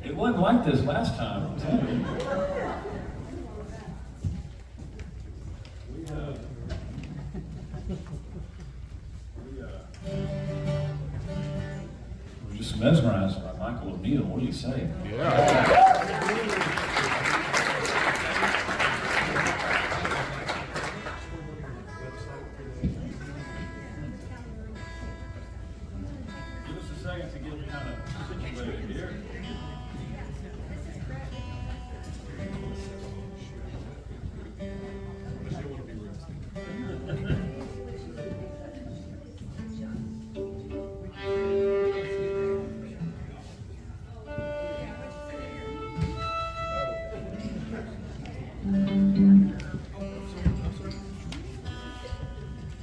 It wasn't like this last time, I'm telling you. We're just mesmerized by Michael O'Neill. What do you say? Yeah. Give us a second to get kind of situated here.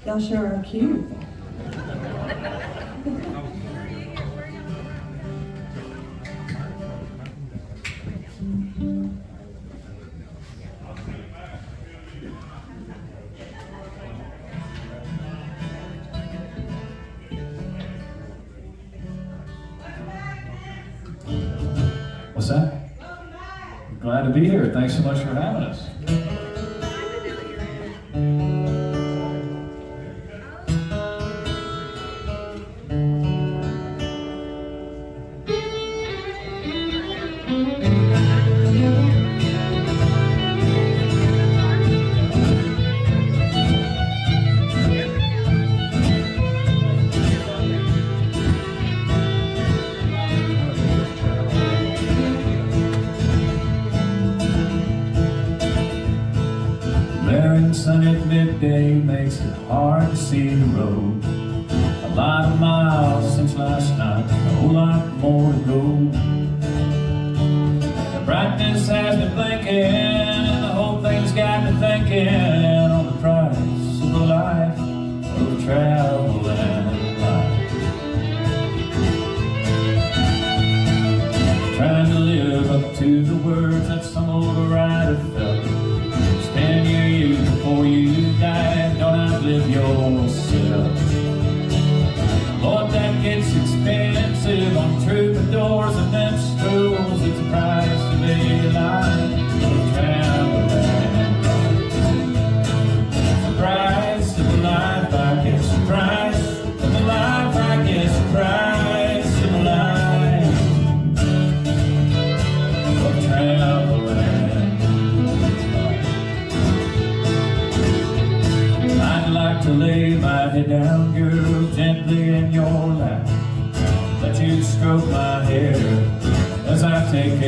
Y'all sure are cute. What's that? Glad to be here. Thanks so much for having us. Blaring sun at midday makes it hard to see the road. A lot of miles since last night, a whole lot more to go. The brightness has me blinking, and the whole thing's got me thinking on the price of a life of traveling life. Trying to live up to the words that some old writer felt. Spend your youth before you die, don't outlive yourself. Lord, that gets expensive on troubadours and minstrels. It's the price of a life of traveling. It's the price of a life, I guess. The price of a life, I guess. The price of a life of traveling. I'd like to lay my head down, girl, gently in your lap. Let you stroke my hair as I take a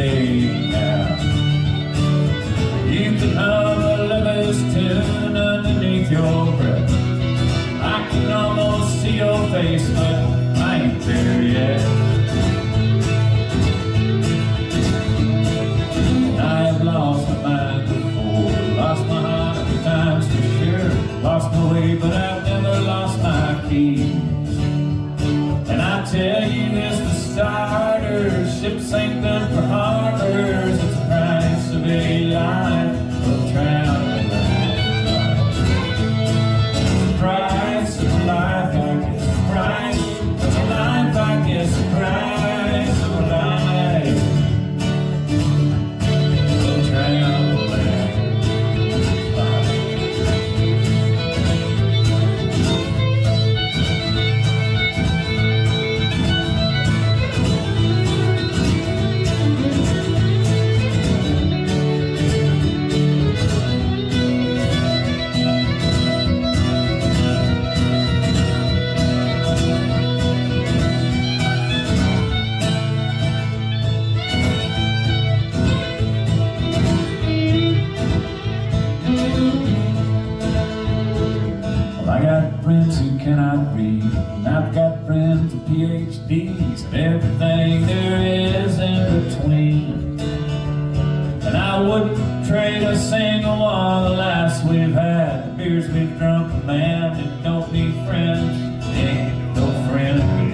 nap. You can hum a lover's tune underneath your breath. I can almost see your face, but I ain't there yet. I've lost my mind before, lost my heart a few times for sure. Lost my way, but I've never lost my keys. And I tell you this for starters, ships ain't built for harbors. It's the price of a life of traveling. It's the price of a life, I guess. The price of a life, I guess. The price of a life of traveling. I got friends who cannot read, and I've got friends with PhDs, and everything there is in between. And I wouldn't trade a single one of the laughs we've had, the beers we've drunk, a man that don't need friends, ain't no friend of me.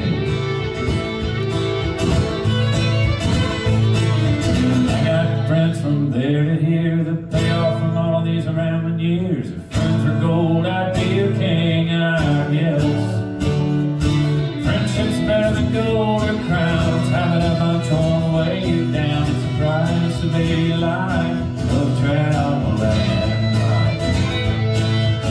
golden crowns, having a bunch on the way down. It's the price of a life of travel and life.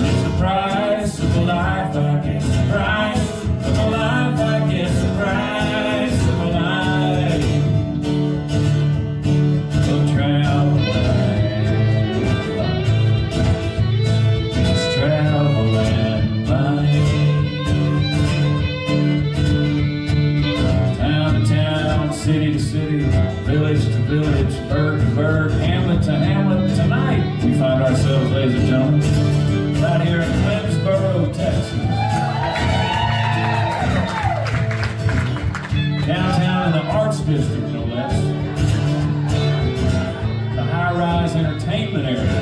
It's the price of a life, I guess. The price of a life, I guess. The price of a life of travel and life. It's travel and life. City to city, village to village, bird to bird, hamlet to hamlet. Tonight we find ourselves, ladies and gentlemen, right here in Winnsboro, Texas. Downtown in the Arts District, no less. The high-rise entertainment area.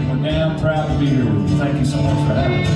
We're damn proud to be here with you. Thank you so much for having us.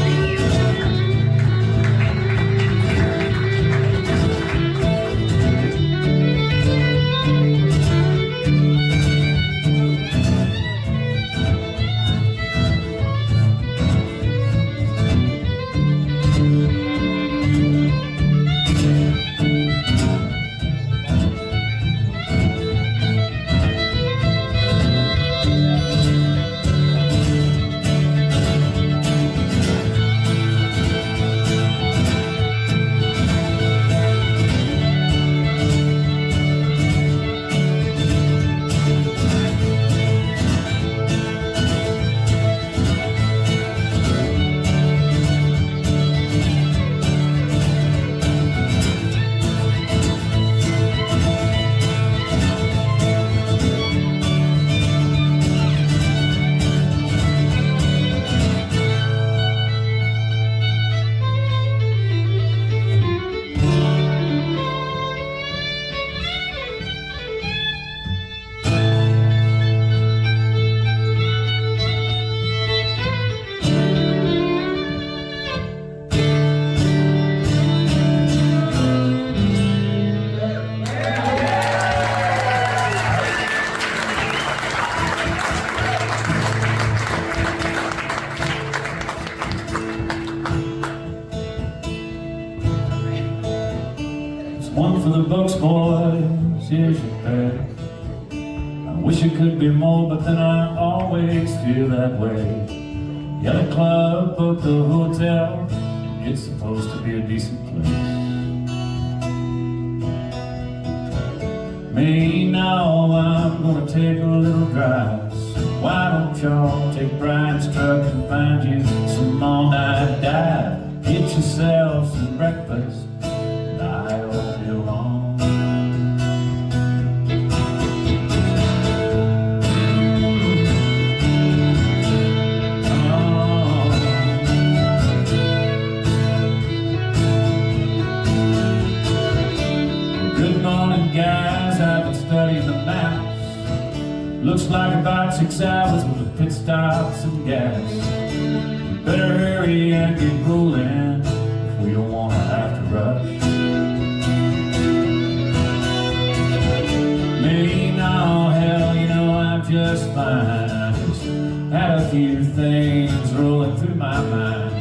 One for the books, boys, here's your pay. I wish it could be more, but then I always feel that way. Get a club, book the hotel, it's supposed to be a decent place. Me now, I'm gonna take a little drive. So why don't y'all take Brian's truck and find you some all-night dive? Get yourself some breakfast. Good morning, guys, I've been studying the maps. Looks like about 6 hours with a pit stop, some gas. We better hurry and get rolling if we don't want to have to rush. Me, no, hell, you know I'm just fine. I just had a few things rolling through my mind.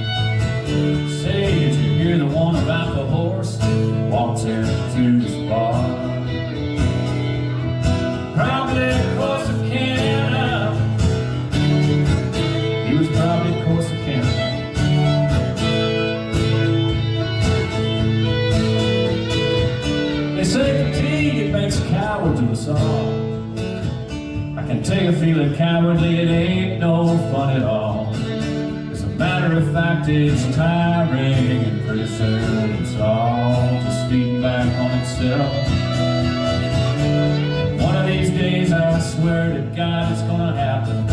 Say, did you hear the one about the horse walks into this bar? Probably across the Canada. He was probably across the Canada. They say fatigue, it makes cowards of us all. I can tell you feeling cowardly, it ain't no fun at all. As a matter of fact, it's tiring, and pretty soon it's all just feeding back on itself. One of these days, I swear to God, it's gonna happen.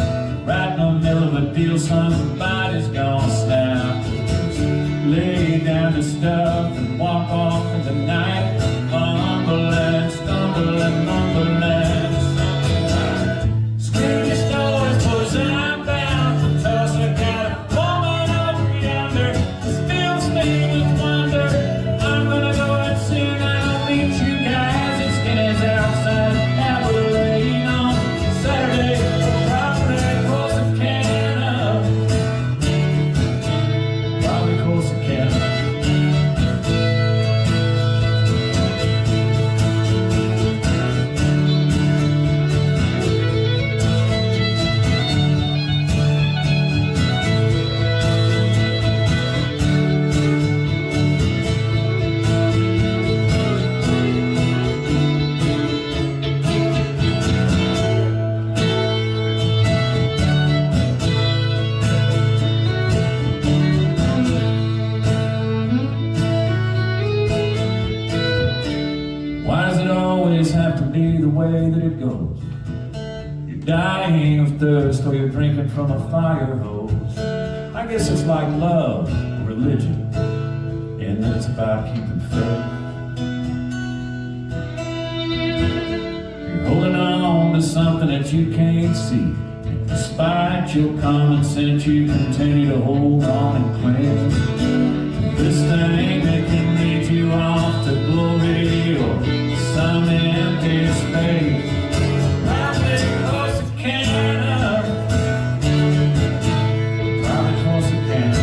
Right in the middle of a deal, somebody's gonna snap. Just lay down the stuff and walk off in the night. Mumble and stumble and mumble and screw your stories, boys, I'm bound for Tulsa. Got a woman over yonder, fills me with wonder. I'm gonna go and sing, I'll meet you guys. It's Skinny's outside Abilene on Saturday, probably across the Canada. Probably across the Canada. be the way that it goes. You're dying of thirst or you're drinking from a fire hose. I guess it's like love or religion, and it's about keeping faith. You're holding on to something that you can't see. Despite your common sense, you continue to hold on and cling. This thing that can lead you off to glory or some empty space. Probably close to Canada. Probably close to Canada.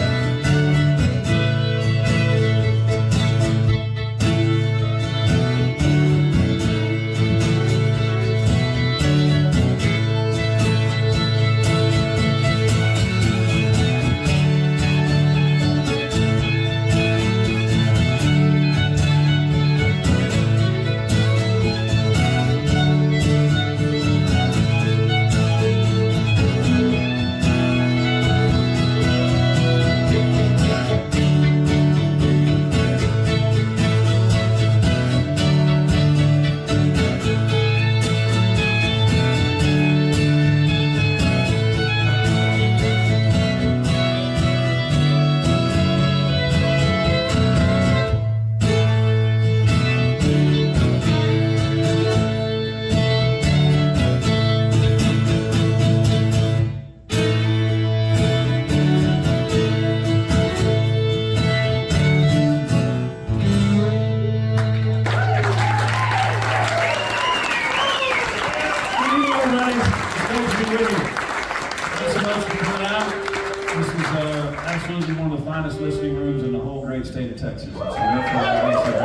Absolutely one of the finest listening rooms in the whole great state of Texas. So therefore, it makes it the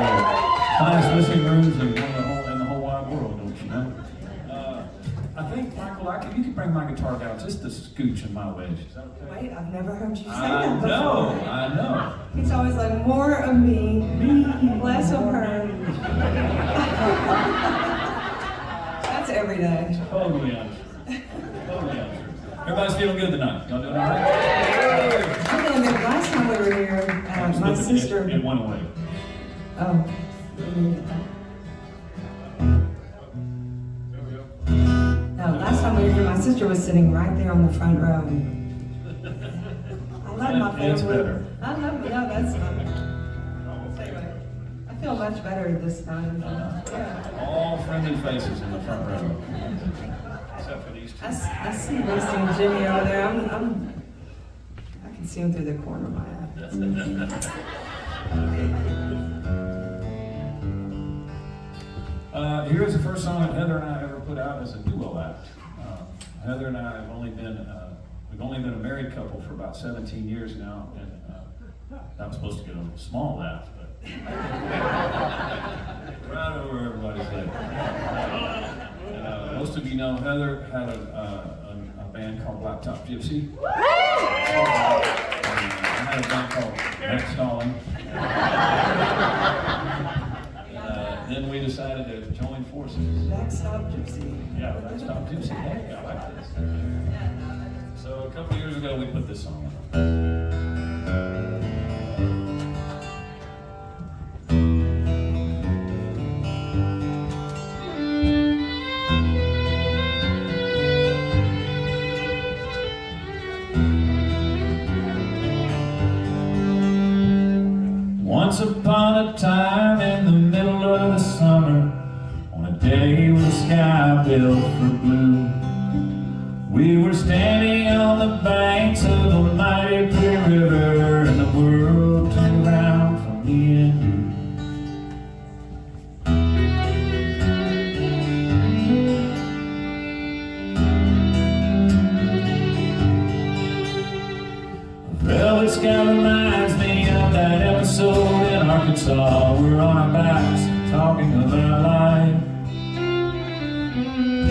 finest listening rooms in the whole wide world, don't you know? I think, Michael, you can bring my guitar down just a scooch in my wedge. Is that okay? Wait, I've never heard you say that before. I know. It's always like, more of me, less of her. That's every day. Totally untrue. Totally untrue. Everybody's feeling good tonight. Y'all doing all right? I'm feeling good. Last time we were here, my sister... It went away. Oh. No, last time we were here, my sister was sitting right there on the front row. I love my family. It's better. I love it. No, that's not. Anyway, I feel much better this time. Yeah. All friendly faces in the front row. Except for these two. I see Lucy and Jimmy over there. I can see them through the corner of my eye. Here's the first song that Heather and I ever put out as a duo act. Heather and I have we've only been a married couple for about 17 years now, and that was supposed to get a small laugh, but right over everybody's head. Most of you know Heather had a band called Blacktop Gypsy. I had a band called Next Stalling. Then we decided to join forces. Blacktop Gypsy. Yeah, Blacktop Gypsy. Hey, I like this. So a couple years ago, we put this song on. Once upon a time in the middle of the summer, on a day when the sky built for blue, we were standing on the banks of a mighty clear river, and the world turned around for me and you. Velvet sky reminds me of that episode in Arkansas. We're on our backs talking about life.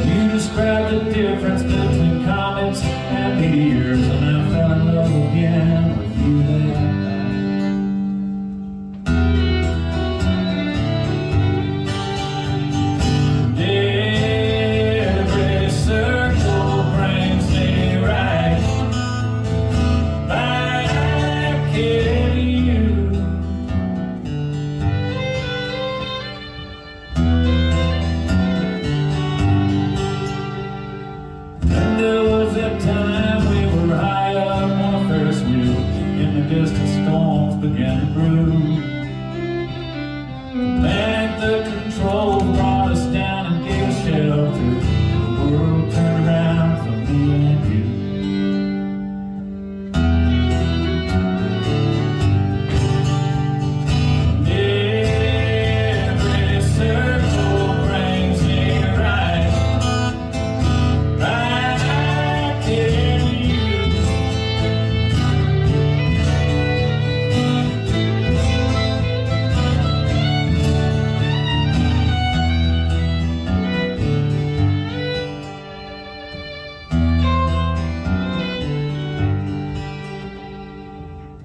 You described the difference between comets and meteors, and I fell in love again with you that night. Every circle brings me right back in you. began to brew. Back the control brought us down and gave us shelter. The world turned around for me and you.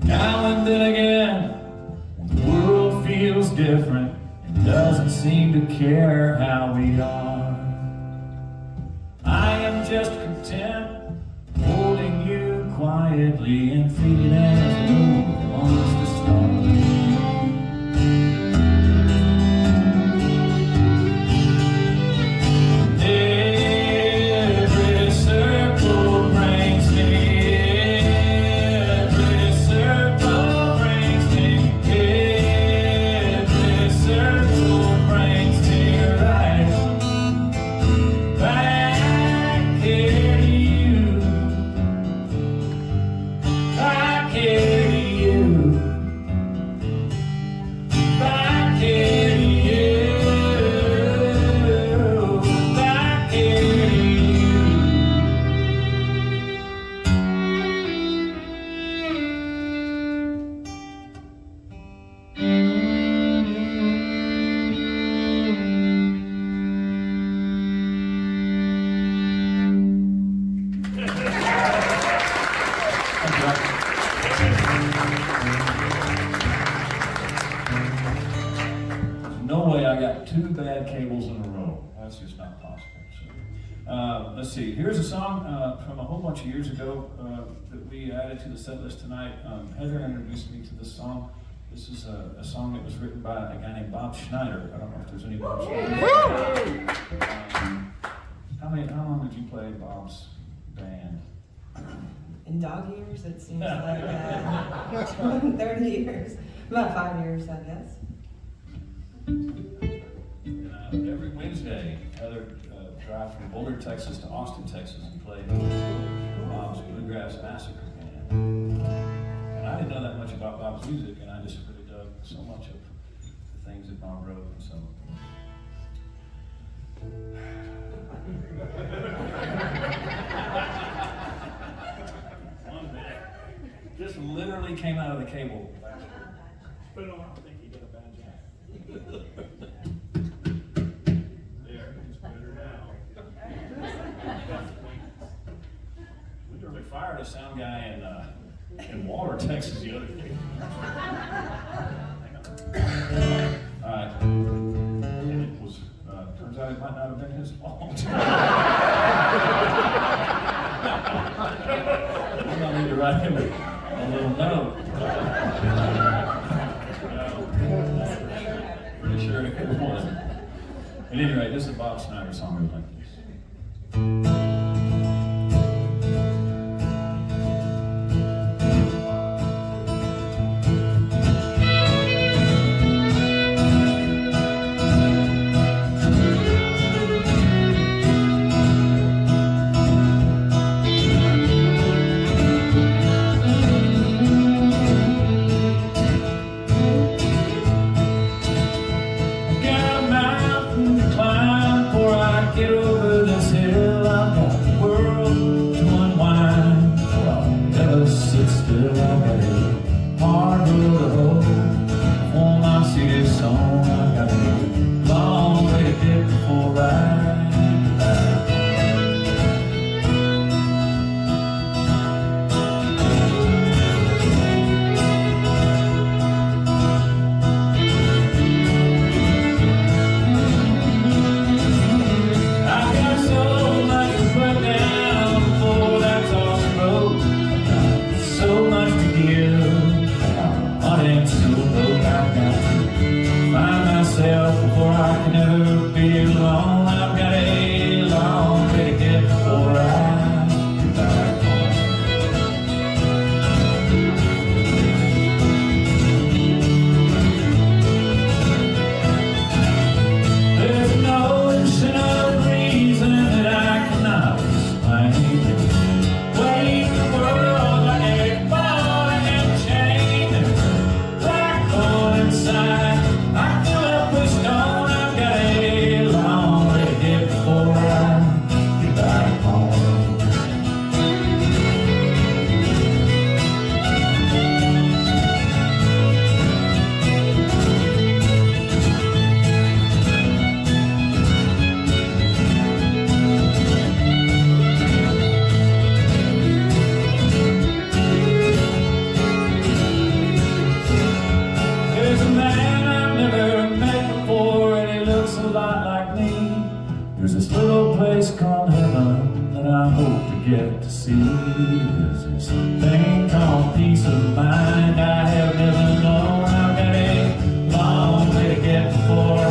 Now and then again, the world feels different and doesn't seem to care how we are. I am just content holding you quietly and feeding as a move amongst the stars. Every circle brings me. No way I got two bad cables in a row. That's just not possible. So, let's see. Here's a song from a whole bunch of years ago that we added to the set list tonight. Heather introduced me to this song. This is a song that was written by a guy named Bob Schneider. I don't know if there's any Bob Schneider. How long did you play in Bob's band? In dog years, it seems like 30 years. About 5 years, I guess. Every Wednesday, Heather drive from Boulder, Texas to Austin, Texas and played Bob's Bluegrass Massacre Band. And I didn't know that much about Bob's music, and I just really dug so much of the things that Bob wrote. And so this literally came out of the cable. But I don't think he did a bad job. There, it's better now. We literally fired a sound guy in Waller, Texas the other day. All right. And it was, turns out it might not have been his fault. I need to write him a little note. Pretty sure it wasn't. At any rate, this is a Bob Schneider song like this. Get is this thing called peace of mind. I have never known. I've got a long way to get before I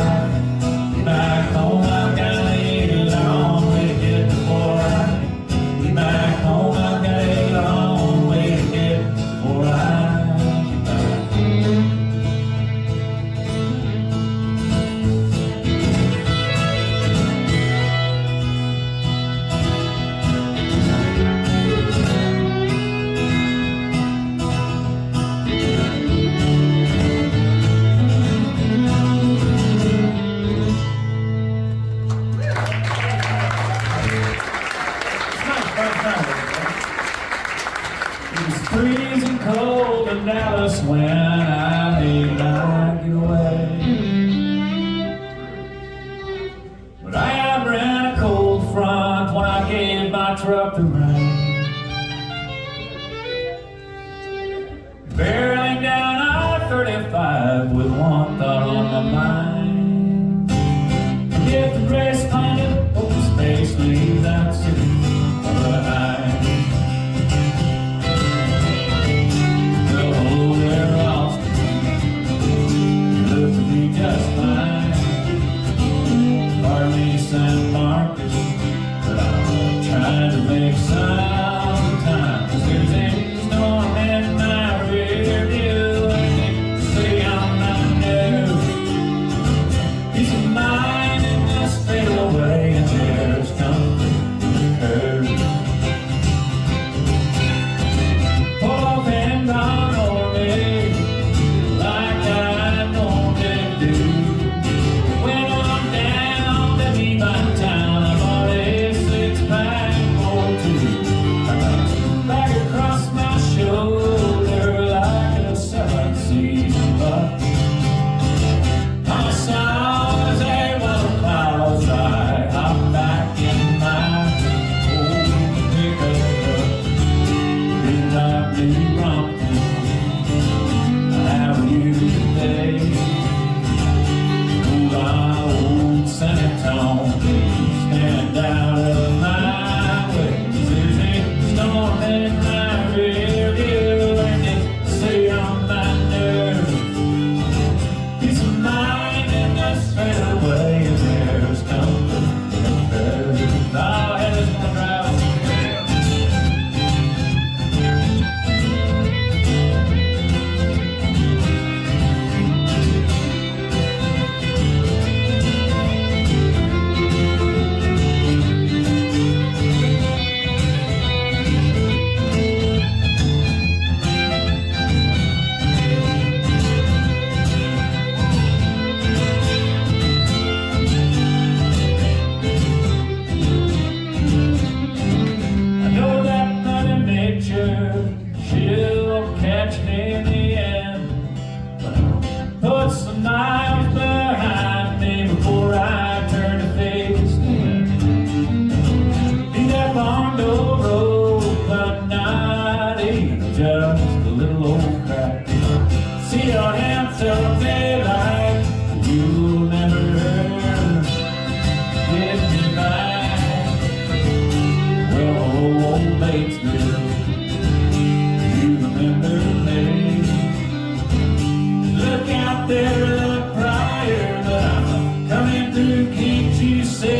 get back home. I've got a long way to get before I get back home. I've got a long way to get before I get back. It's freezing cold in Dallas when I need to get away. But I ran a cold front when I gave my truck the rein. Barreling down I-35 with one thought on my mind. Forget the race, find it, open space, leave that city behind. San Marcos, but I'm trying to make some time, 'cause there's a storm in my rear view, and they say I'm not new. Peace of mind and just fade away, and there's comfort in the curve. Pull and on over me, like I normally do. When I'm down to be my town, I bought a six-pack or two. I got some bag across my shoulder like a seven-season buck. I saw as they were clouds, I hopped back in my old pickup truck. Didn't I be wrong? How are you today? Old Senatone, please stand out of my way. 'Cause there's a storm in my rear view, and they say I'm not nervous. Peace of mind and just fade away, and there's comfort in the curve. I'll have this one drive. I know that Mother Nature, she'll catch me in the end, but I'll put some miles behind me before I turn to face the wind. Be that barn door open, not even just a little old crack. See your hands till daylight, you'll never get me back. Well, old Batesville, you remember me. Look out there a little prior, but I'm coming through, can't you see?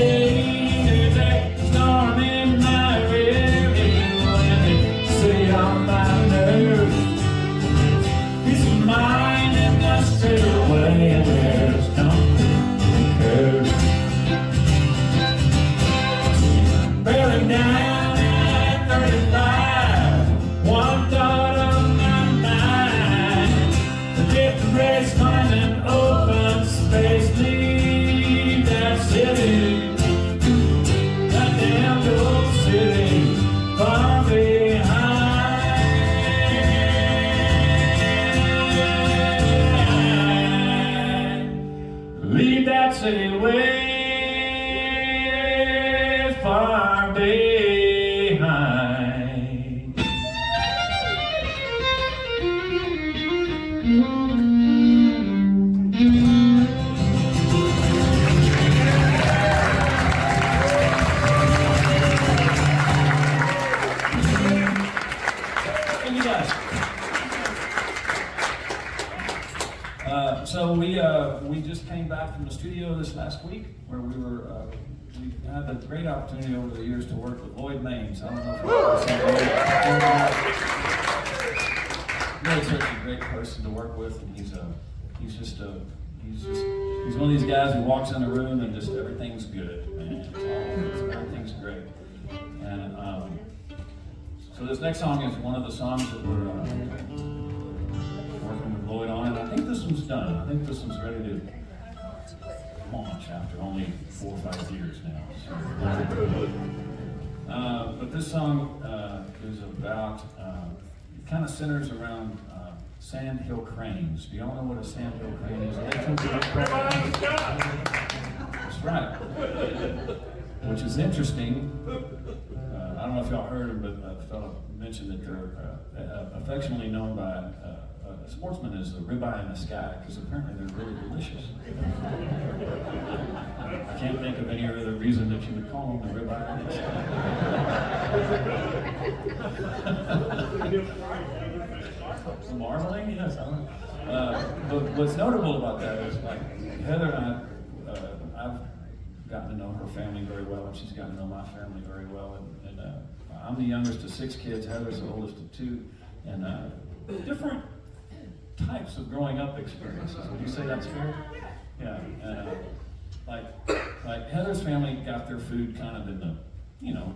There's a storm in my rear view, and they say I'm not nervous. Peace of mind and just straight away, and there's comfort in the curve. Barreling down I-35, one thought on my mind. Forget the race, find an open space, leave that city, that damn old city, far behind. Leave that city way far behind. So we just came back from the studio this last week, where we had the great opportunity over the years to work with Lloyd Maines. I don't know if you've ever seen Lloyd's such a great person to work with, and he's one of these guys who walks in the room and just everything's good, man. Everything's great. And so this next song is one of the songs that we're working with Lloyd on, and I think this one's done. I think this one's ready to launch after only 4 or 5 years now. So, but this song is about, it kind of centers around sandhill cranes. Do y'all know what a sandhill crane is? They come to That's right. Which is interesting. I don't know if y'all heard, but a fellow mentioned that they're affectionately known by sportsmen as the ribeye in the sky, because apparently they're really delicious. I can't think of any other reason that you would call them the ribeye in the sky. Marbling? Yes. But what's notable about that is, like, Heather and I've gotten to know her family very well, and she's gotten to know my family very well. And I'm the youngest of 6 kids. Heather's the oldest of 2, and different types of growing up experiences. Would you say that's fair? Yeah. And like Heather's family got their food kind of in the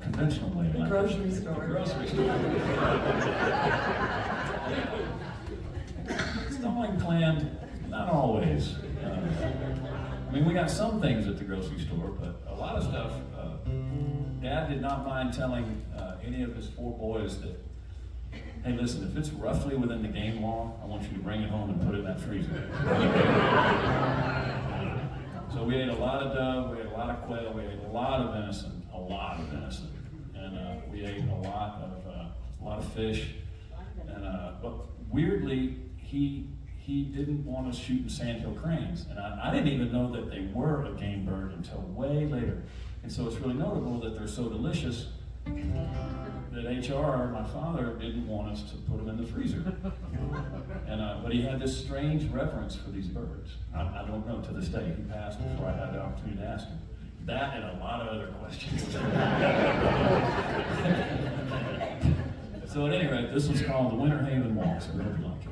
conventional way. The grocery store. The grocery store. Stalling planned, not always. I mean, we got some things at the grocery store, but a lot of stuff. Dad did not mind telling any of his 4 boys that, hey, listen, if it's roughly within the game law, I want you to bring it home and put it in that freezer. So we ate a lot of dove, we ate a lot of quail, we ate a lot of venison, and we ate a lot of fish. And but weirdly, he didn't want us shooting sandhill cranes, and I didn't even know that they were a game bird until way later. And so it's really notable that they're so delicious that HR, my father, didn't want us to put them in the freezer. And but he had this strange reverence for these birds. I don't know to this day. He passed before I had the opportunity to ask him. That and a lot of other questions. So at any rate, this one's called The Winter Haven Walks. I hope you like it.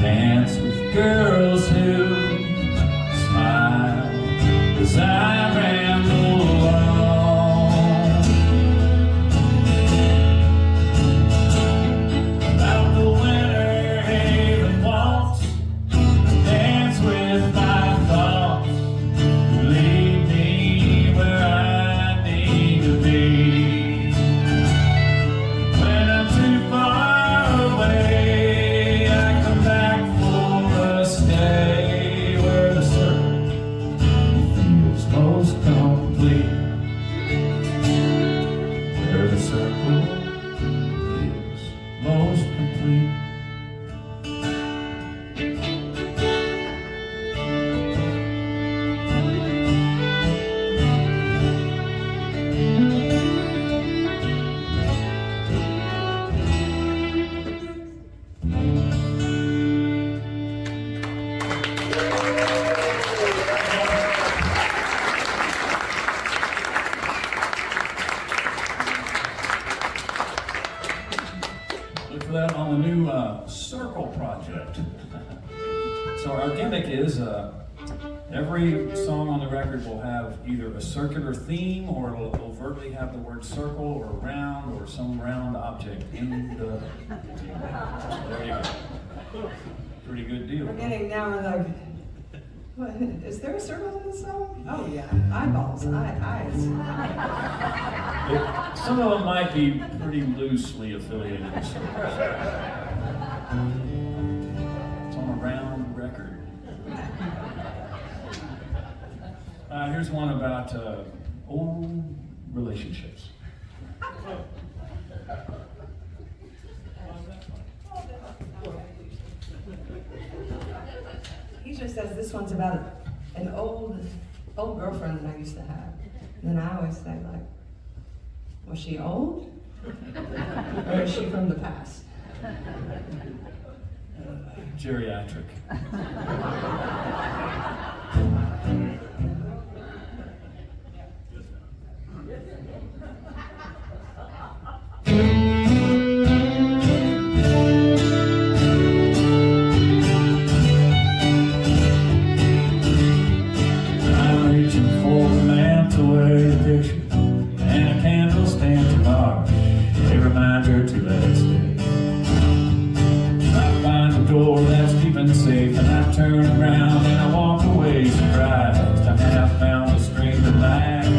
dance with girls who smile as I ramble along about the Winter Haven waltz, dance with my thoughts, lead me where I need to be. When I'm too far away, I come back for a stay where the circle feels most complete. Where the circle feels most complete. Look for that on the new Circle project. So our gimmick is every song on the record will have either a circular theme or it'll overtly have the word circle or round or some round object in the theme. So there you go. Pretty good deal. We're getting now, we're like, what, is there a circle in this song? Oh yeah, eyeballs, eyes. Some of them might be pretty loosely affiliated with circles. It's on a round record. Here's one about old relationships. He just says this one's about an old girlfriend that I used to have. And then I always say like, was she old? Or is she from the past? Geriatric. I'm reaching for the mantle where the picture and a candle stands large, a reminder to let it stay. I find a door that's deep and safe, and I turn around and I walk away surprised. I have found a string that lasts.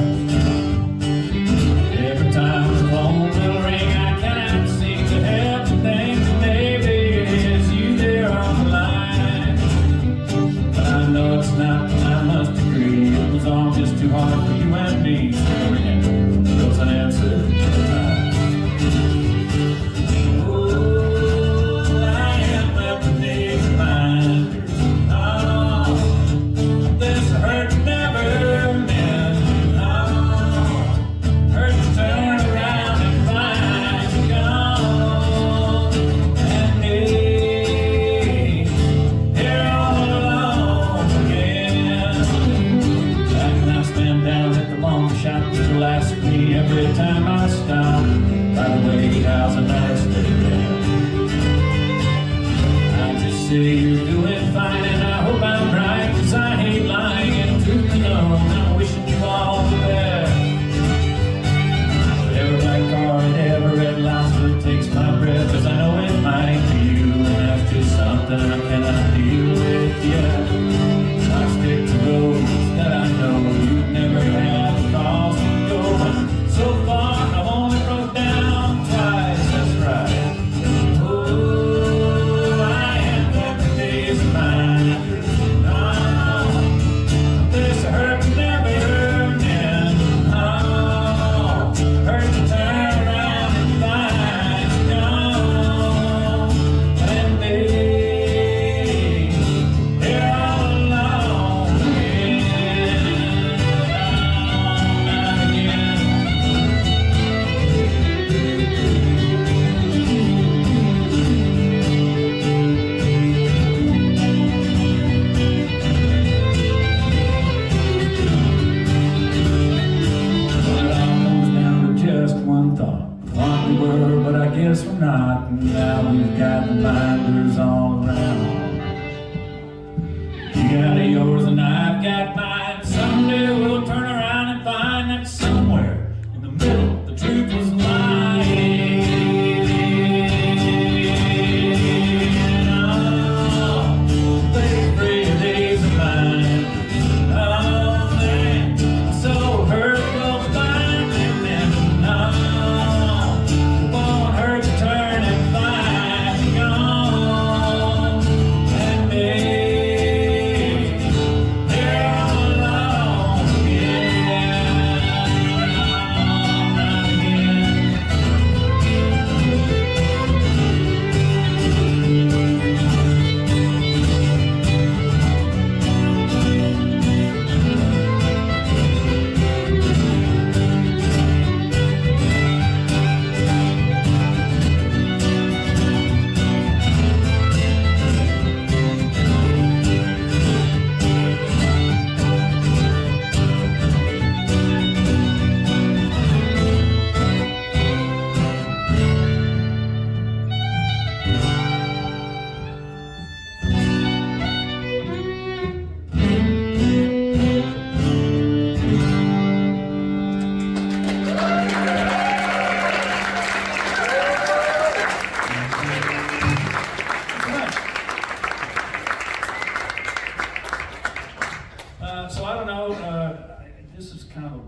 Every time the phone will ring, I cannot seem to help but think that maybe it is you there on the line. But I know it's not, and I must agree it was all just too hard for you and me. So ringing was an answer to the time. Down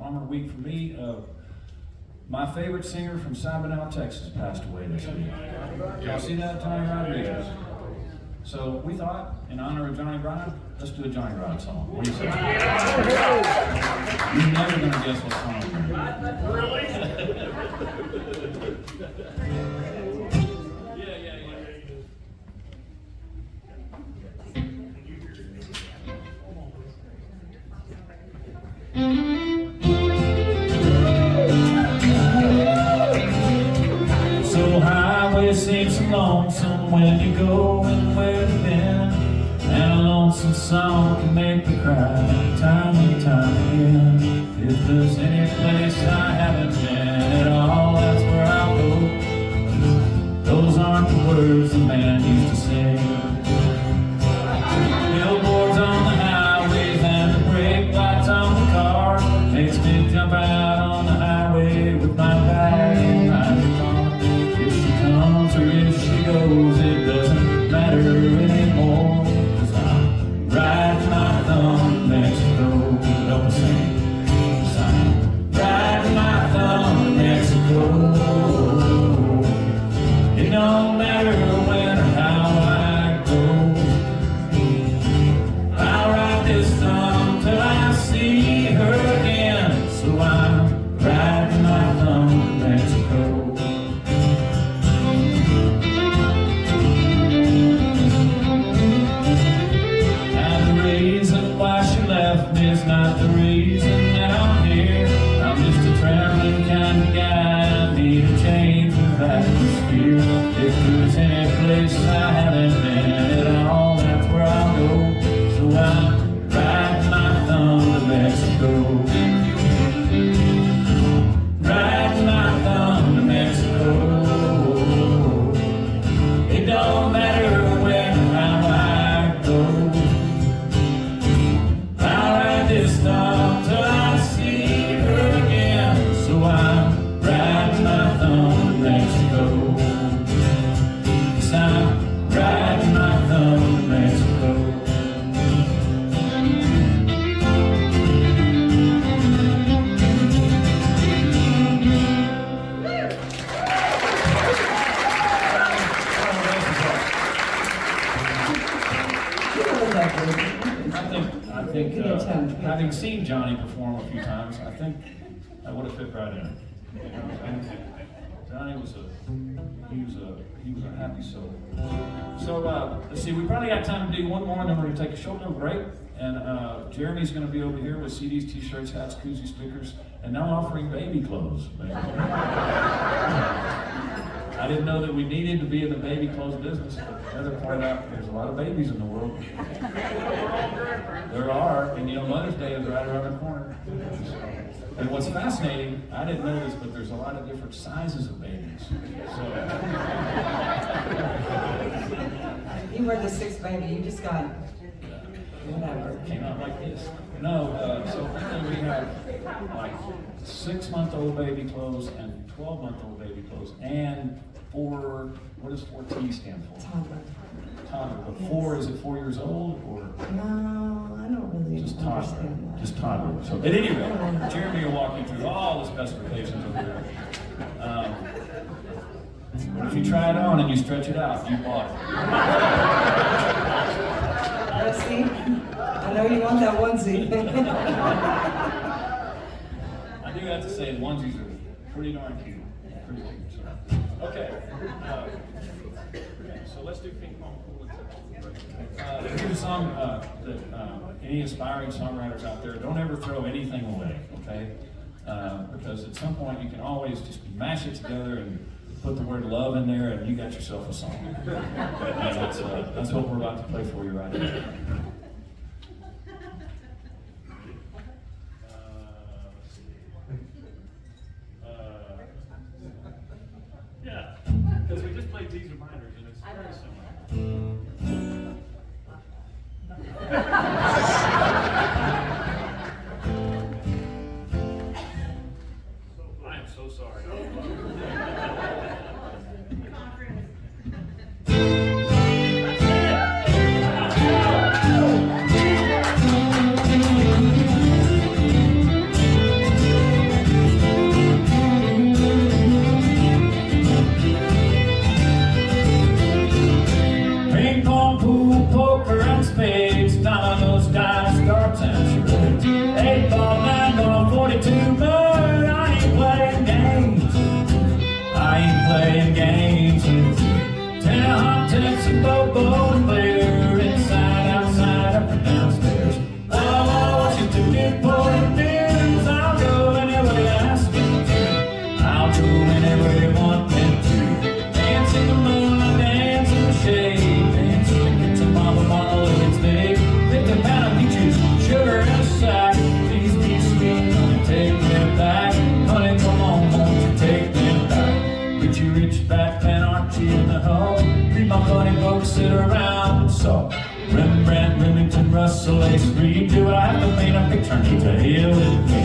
bummer week for me. My favorite singer from Sabinal, Texas passed away this week. Y'all see that? Johnny Rodriguez. So we thought, in honor of Johnny Rod, let's do a Johnny Rod song. What do you say? You're never going to guess what song we're doing. So highway seems so lonesome when you go and where you've been, and a lonesome song can make you cry time and time again. If there's any place I haven't been at all, that's where I'll go. Those aren't the words the man used to say. Billboards on the highways and the brake lights on the car makes me jump out on the highway with my bag in my car. If she comes or if she goes, it doesn't matter anymore, 'cause I'm riding my thumb to Mexico. Help us sing. 'Cause I'm riding my thumb to Mexico. It don't matter when or how I go. I'll ride this thumb till I see her again. So I'm riding my thumb to Mexico. And the reason why she left me is not the reason that I'm here. I'm just a traveling kind of guy. I need a change of atmosphere. If there's any place I haven't been at all, that's where I'll go. So I'm riding my thumb to Mexico. Riding my thumb to Mexico. It don't matter when or how I go. I'll ride this thumb till I see her again. So I'm riding my thumb to Mexico. 'Cause I'm riding my thumb to Mexico. I think having seen Johnny perform a few times, I think I would have fit right in. You know what I'm saying? Johnny was a happy soul. So let's see, we probably got time to do one more, and then we're going to take a short little break. And Jeremy's going to be over here with CDs, t-shirts, hats, koozies, stickers, and now offering baby clothes. I didn't know that we needed to be in the baby clothes business, but Heather pointed out there's a lot of babies in the world. There are, and you know, Mother's Day is right around the corner. And what's fascinating, I didn't know this, but there's a lot of different sizes of babies. So, You were the sixth baby, you just got whatever. Came out like this. No, so we have like 6-month-old baby clothes and 12-month-old baby clothes, and what does 4T stand for? Toddler. Toddler. But 4, is it 4 years old or? No, I don't really Just understand toddler. that. Just toddler. So at any rate, Jeremy will walk you through all the specifications over there. But if you try it on and you stretch it out, you bought it. See, I know you want that onesie. I do have to say, the onesies are pretty darn cute. Pretty cute. So. Okay. So let's do ping pong pool. Here's a song that any aspiring songwriters out there, don't ever throw anything away, okay? Because at some point you can always just mash it together and put the word love in there, and you got yourself a song. And that's what we're about to play for you right now. Yeah, because we just played these reminders, and it's very similar. I am so sorry. Russell Ace Reed. Do I have to paint a picture? Need to hell with me.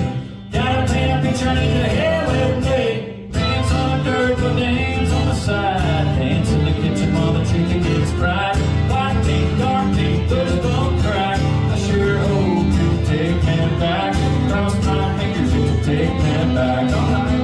Gotta paint a picture, need to hell with me. Dance on the dirt, but dance on the side. Dance in the kitchen while the chicken gets fried. White meat, dark meat, those don't crack. I sure hope you take me back. Cross my fingers if you take me back. All right.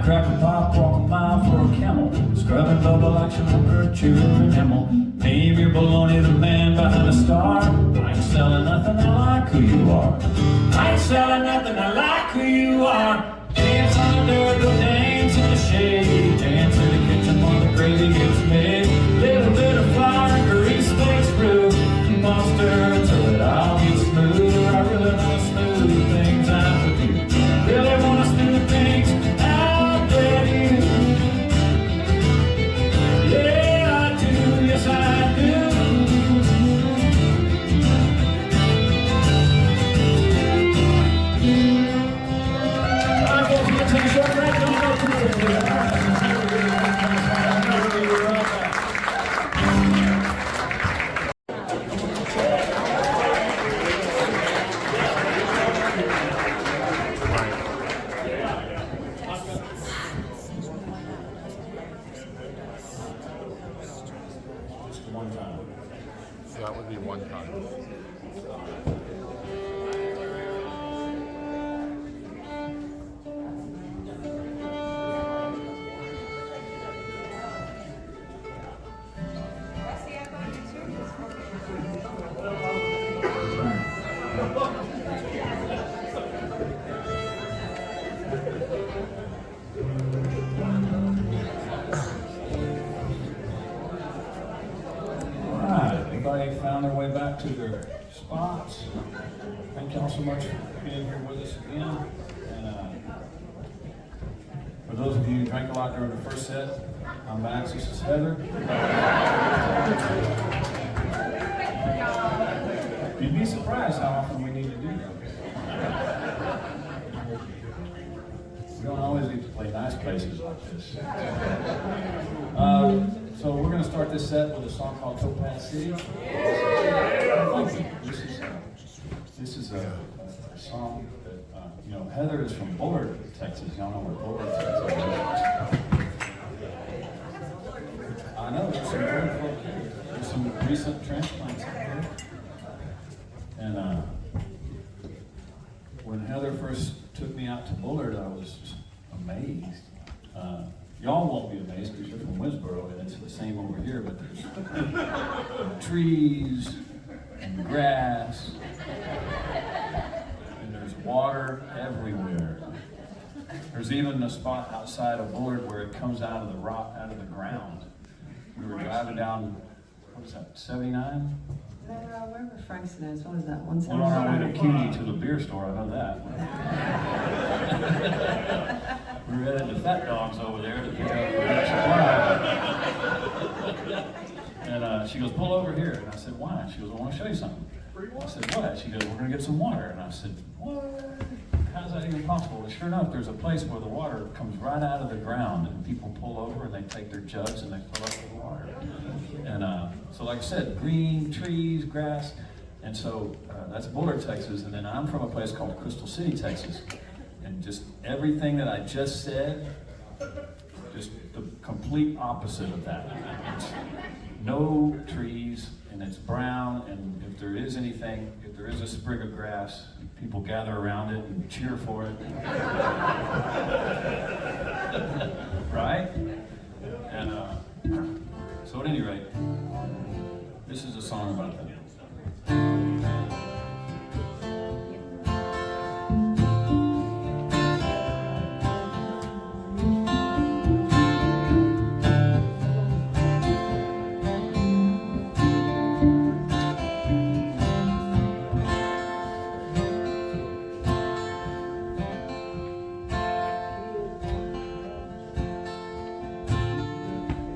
Cracker pop, walk a mile for a camel. Scrubbing bubble action on virtue enamel. Name your baloney, the man behind the star. I ain't selling nothing, I like who you are. I ain't selling nothing, I like who you are. Dance on the dirt, go dance in the shade. Dance in the kitchen while the gravy gets made. Little bit of flour, grease makes brew. Keep on stirring till it all gets smooth. I really wanna smooth things out with you. Really wanna smooth things out. Yes, I do. All right, folks, we're going to take a short break. Don't go too one time. So that would be one time. Everybody found their way back to their spots. Thank y'all so much for being here with us again. And for those of you who drank a lot during the first set, I'm Max, this is Heather. You'd be surprised how often we need to do that. We don't always need to play nice places like this. So we're going to start this set with a song called Topaz City. This is a song that, Heather is from Bowery, Texas. Y'all know where Bowery, Texas is. I know, there's some good folk here. There's some recent transplants out there. And when Heather first took me out to Bullard, I was just amazed. Y'all won't be amazed because you're from Winnsboro and it's the same over here, but there's trees and grass and there's water everywhere. There's even a spot outside of Bullard where it comes out of the rock, out of the ground. We were driving down, what is that, 79? No, wherever Frankston is, what is that, We're on our way to Cuny to the beer store, I know that. We were headed to Fat Dogs over there to pick up the supply. And she goes, pull over here. And I said, why? She goes, I want to show you something. I said, what? She goes, we're going to get some water. And I said, what? How's that even possible? Well, sure enough, there's a place where the water comes right out of the ground and people pull over and they take their jugs and they fill up with water. And so like I said, green, trees, grass. And so that's Boulder, Texas. And then I'm from a place called Crystal City, Texas. And just everything that I just said, just the complete opposite of that. It's no trees and it's brown, and if there is anything, if there is a sprig of grass, people gather around it and cheer for it. Right? And so at any rate, this is a song about that.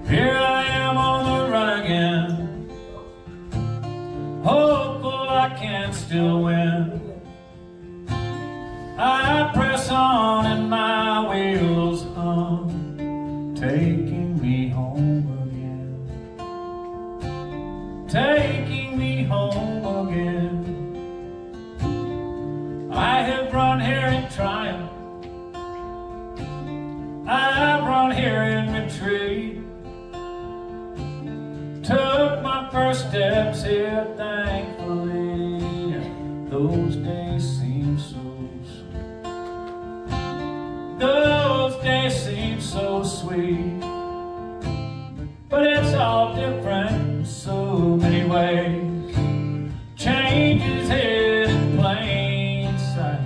Here I am on the run again, hopeful I can still win. I press on and my wheels hum, taking me home again, taking me home again. I have run here in triumph, I've run here in retreat. Took my first steps here, thankfully. Those days seem so sweet. Those days seem so sweet. But it's all different in so many ways. Change is hid in plain sight.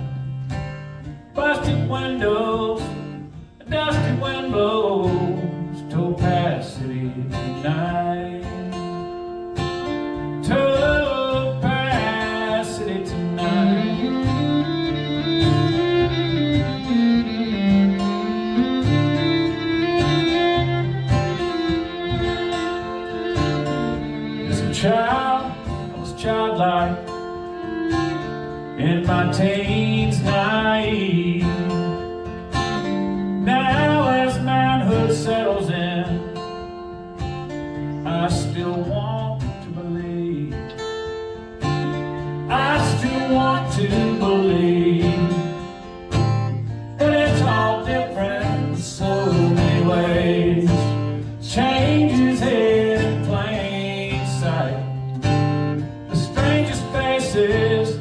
Busted windows, a dusty wind blows, topacity tonight. Topacity tonight. As a child, I was childlike, in my teens naive. Now as manhood settles in, I still want to believe. I still want to believe that it's all different in so many ways. Change is hid in plain sight. The strangest faces,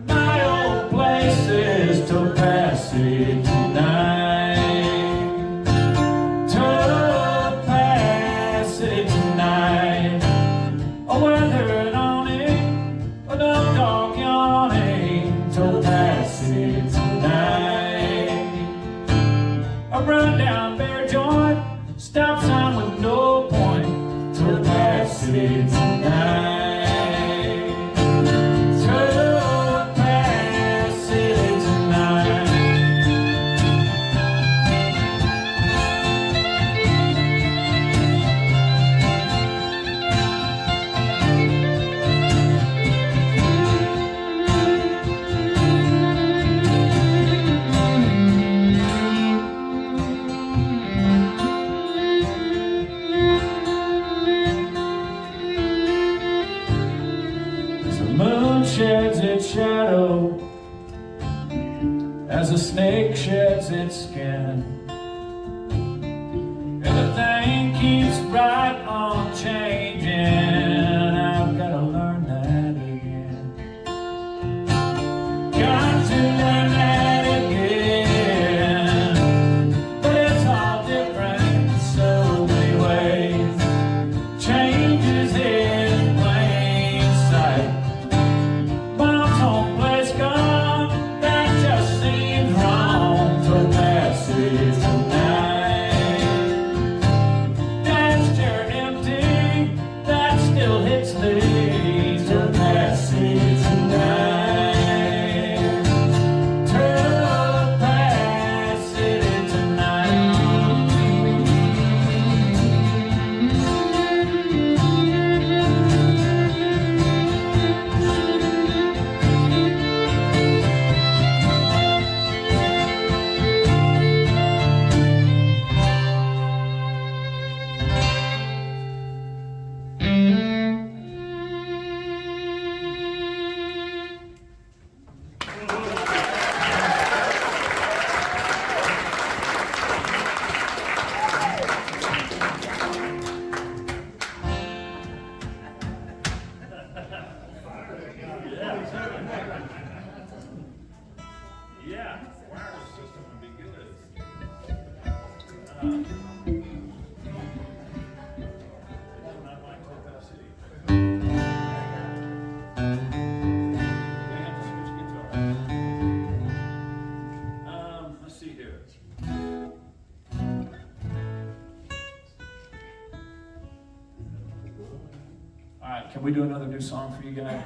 my old places, topacity tonight. Topacity tonight. Oh, whether it on it or the dog yawning, topacity tonight. A rundown bare joint, stop sign with no point, topacity tonight. Topacity tonight. The moon sheds its shadow as a snake sheds its skin. Everything keeps right on changing. I've got to learn that again. Got to learn that again. But it's all different in so many ways. Change is in plain sight. Mom's home place gone, that just seems wrong. Topacity Let's see here. All right, can we do another new song for you guys?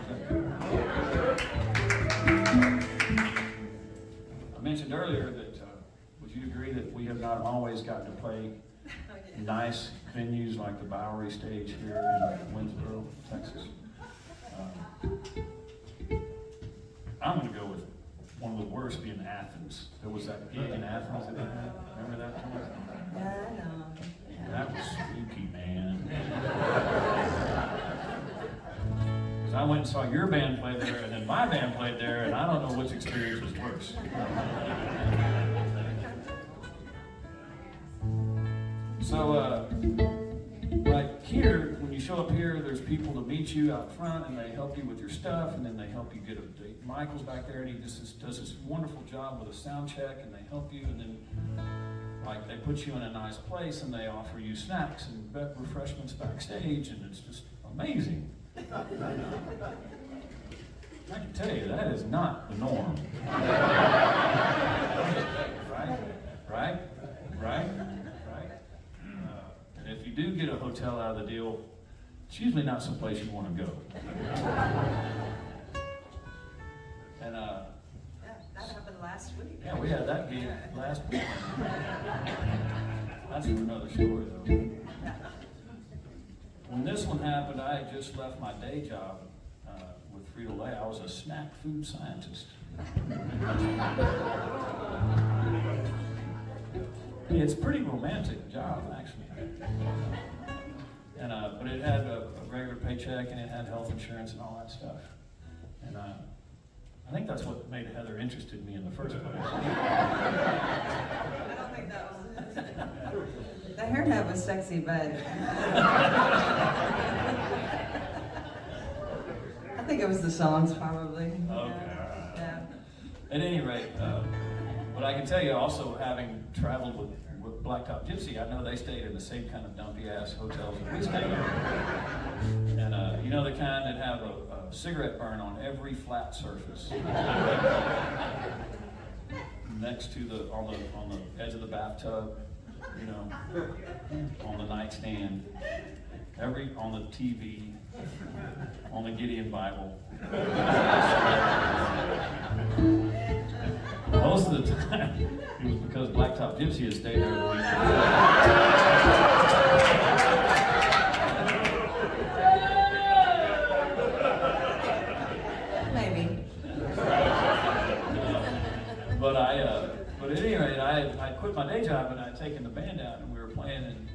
I mentioned earlier that, would you agree that we have not always gotten to play nice venues like the Bowery Stage here in Winnsboro, Texas? I'm going to go with one of the worst being Athens. There was that gig in Athens that they had. Remember that? Yeah, I know. That was spooky, man. Because I went and saw your band play there, and then my band played there, and I don't know which experience was worse. So, like here, when you show up here, there's people to meet you out front, and they help you with your stuff, and then they help you get a date. Michael's back there, and he does this wonderful job with a sound check, and they help you, and then like they put you in a nice place, and they offer you snacks and refreshments backstage, and it's just amazing. I can tell you, that is not the norm. Right? And if you do get a hotel out of the deal, it's usually not someplace you want to go. And that happened last week. yeah, we had that gig last week. That's for another story, though. When this one happened, I had just left my day job with Frito-Lay. I was a snack food scientist. It's a pretty romantic job, actually. And but it had a regular paycheck, and it had health insurance and all that stuff. And I think that's what made Heather interested in me in the first place. I don't think that was it. The hairnet was sexy, but I think it was the songs, probably. Okay, all right. Yeah. At any rate, but I can tell you also, having traveled with Blacktop Gypsy, I know they stayed in the same kind of dumpy ass hotels that we stayed in. And you know, the kind that have a cigarette burn on every flat surface. Next to on the edge of the bathtub, you know, on the nightstand, on the TV, on the Gideon Bible. Most of the time, it was because Blacktop Gypsy had stayed there the week before. Maybe. But at any rate, I quit my day job, and I'd taken the band out, and we were playing in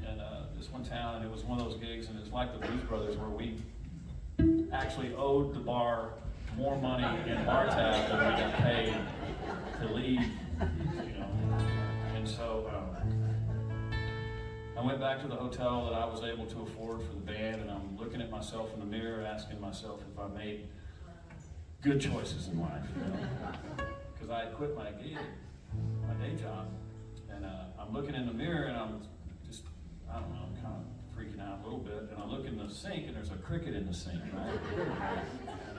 this one town, and it was one of those gigs, and it's like the Blues Brothers, where we actually owed the bar more money in bar tab than we got paid to leave, you know. And so I went back to the hotel that I was able to afford for the band, and I'm looking at myself in the mirror, asking myself if I made good choices in life, you know. Because I had quit my gig, my day job, and I'm looking in the mirror, and I'm just, I don't know, I'm kind of freaking out a little bit, and I look in the sink, and there's a cricket in the sink, right? And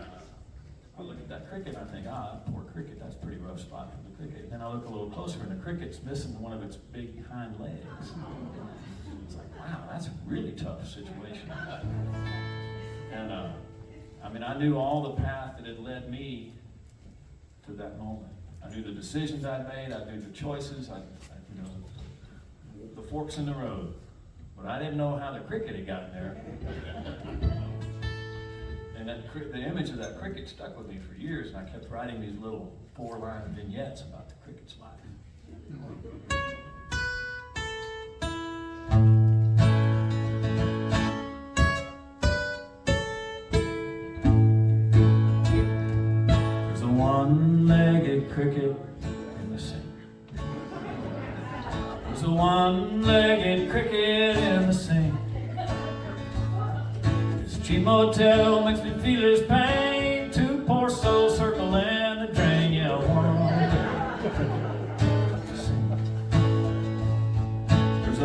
I look at that cricket, and I think, poor cricket, that's a pretty rough spot for the cricket. And then I look a little closer, and the cricket's missing one of its big hind legs. It's like, wow, that's a really tough situation. And I mean, I knew all the path that had led me to that moment. I knew the decisions I'd made, I knew the choices, I you know, the forks in the road. But I didn't know how the cricket had gotten there. And the image of that cricket stuck with me for years, and I kept writing these little 4-line vignettes about the cricket's life. There's a one-legged cricket in the sink. There's a one-legged cricket in the sink. Cheap motel makes me feel his pain. 2 poor souls circle in the drain. Yeah, one. There's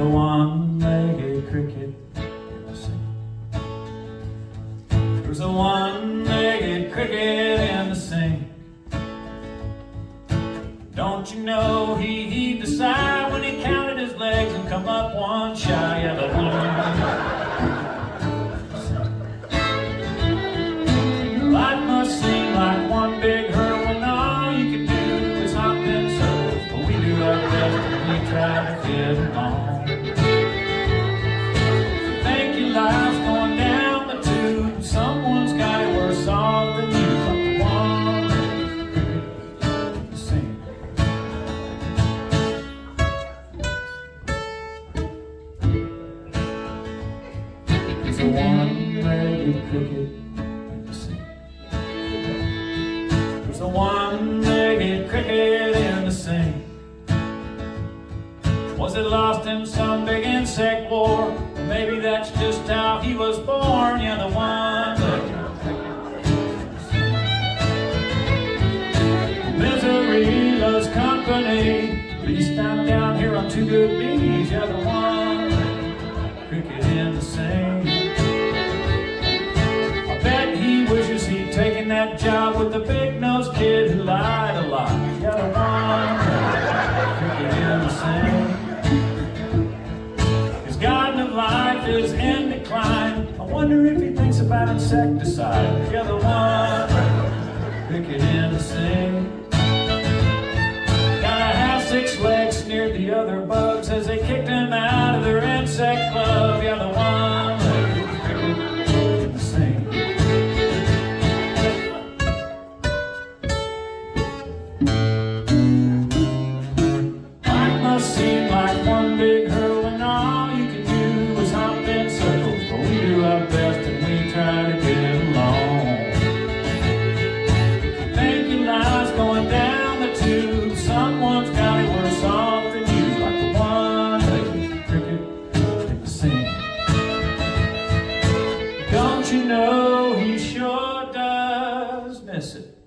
we try to get along. Think your life's going down the tube, someone's got it worse off than you. There's a one-legged cricket in the sink. There's a one-legged cricket in the sink. Was it lost in some big insect war? Or maybe that's just how he was born. Yeah, the one-legged cricket. Misery loves company. At least I'm down here on two good knees. Yeah, the one-legged cricket in the sink. I bet he wishes he'd taken that job with the big-nosed kid who lied a lot. Yeah, the one-legged cricket in the sink. His garden of life is in decline. I wonder if he thinks about insecticide. Yeah, the one-legged cricket in the sink. Gotta have 6 legs, sneered the other bugs as they kicked him out of their insect club. Yeah, the one-legged cricket in the sink. Life must seem like one big hurdle, and all you can do is hop in circles. But we do our best and we try to get along. Think your life's going down the tube, someone's got it worse off than you. Like the one-legged cricket in the sink. Don't you know he sure does miss it?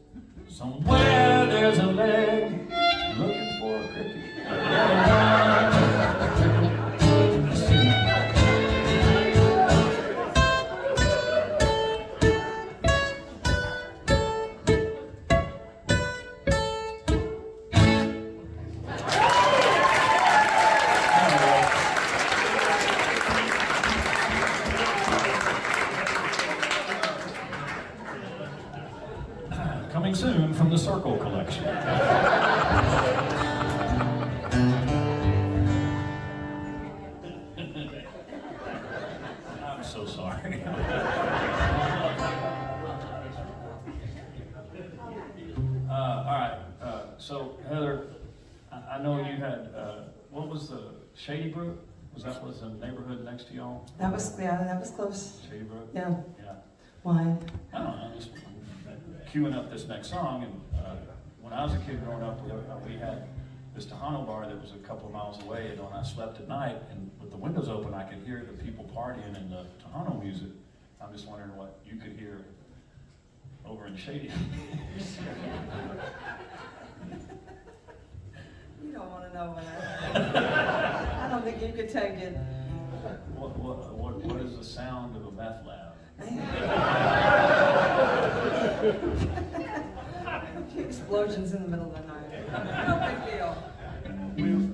Somewhere there's a leg looking for a cricket. Coming soon from the Circle Collection. I'm so sorry. All right, so Heather, I know you had, what was the Shady Brook? Was the neighborhood next to y'all? That was close. Shady Brook? Yeah. Yeah. Why? I don't know, just queuing up this next song, and when I was a kid growing up, we had this Tejano bar that was a couple of miles away, and when I slept at night, and with the windows open, I could hear the people partying and the Tejano music. I'm just wondering what you could hear over in Shady. You don't want to know what I don't think you could take it. What is the sound of a meth lab? Explosions in the middle of the night. No big deal.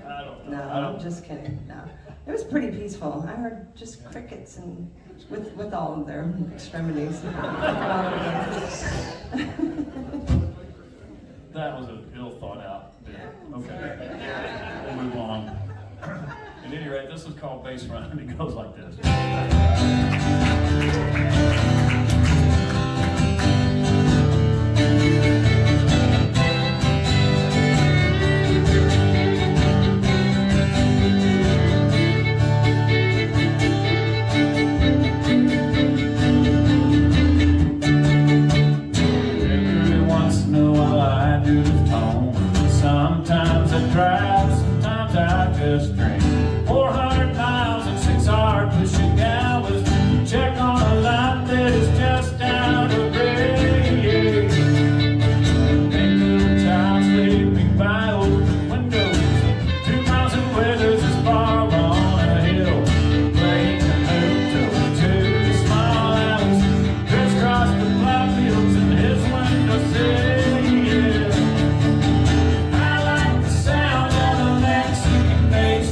I don't know. No, I'm just kidding. No, it was pretty peaceful. I heard just crickets and with all of their extremities. That was an ill thought out bit. Okay, we'll move on. At any rate, this is called Bass Run, and it goes like this. Every once in a while I do the tone. Sometimes I drive, sometimes I just drink. 400 miles and 6 hard pushing hours to check on a lot that is just out of range. Think of a child sleeping by open windows. 2 miles away there's this bar on a hill, playing the hotel to the small alleys, crisscross the plow fields and his window sill. I like the sound of the Mexican bass.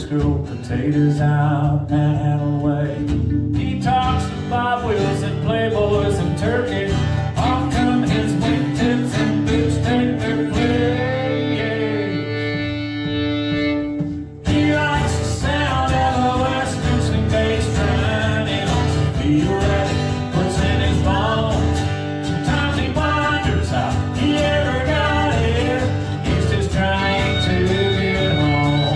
scoop potatoes out Manhattan way. He talks to Bob Wills and Playboys and turkey. Off come his wingtips and boots take their place. He likes the sound of a western swing bass drum. He wants to feel that it puts in his bones. Sometimes he wonders how he ever got here. He's just trying to get home.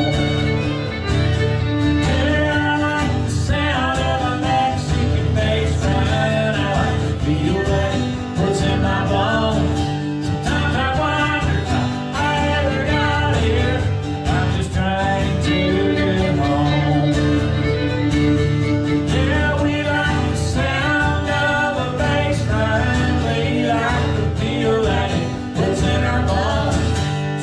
Yeah, I like the sound of a Mexican bass drum. I like to feel that it puts in my bones. Sometimes I wonder how I ever got here. I'm just trying to get home. Yeah, we like the sound of a bass drum. We like to feel that it puts in our bones.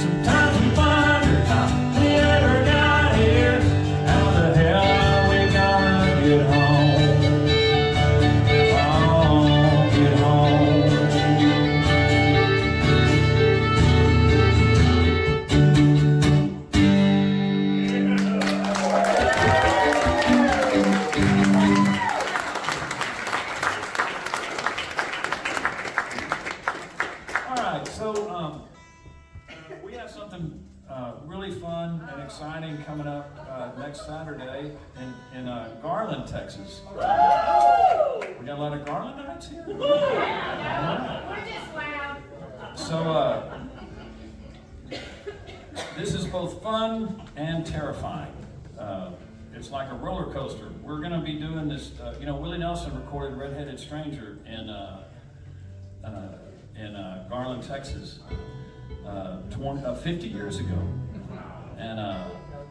Sometimes we wonder how we ever got here. How the hell are we gonna get home? Oh, get home. All right, so we have something really fun and exciting coming up next Saturday in Garland, Texas. We got a lot of Garland nights here. We're just loud. So this is both fun and terrifying. It's like a roller coaster. We're going to be doing this. Willie Nelson recorded "Redheaded Stranger" in Garland, Texas, 50 years ago, and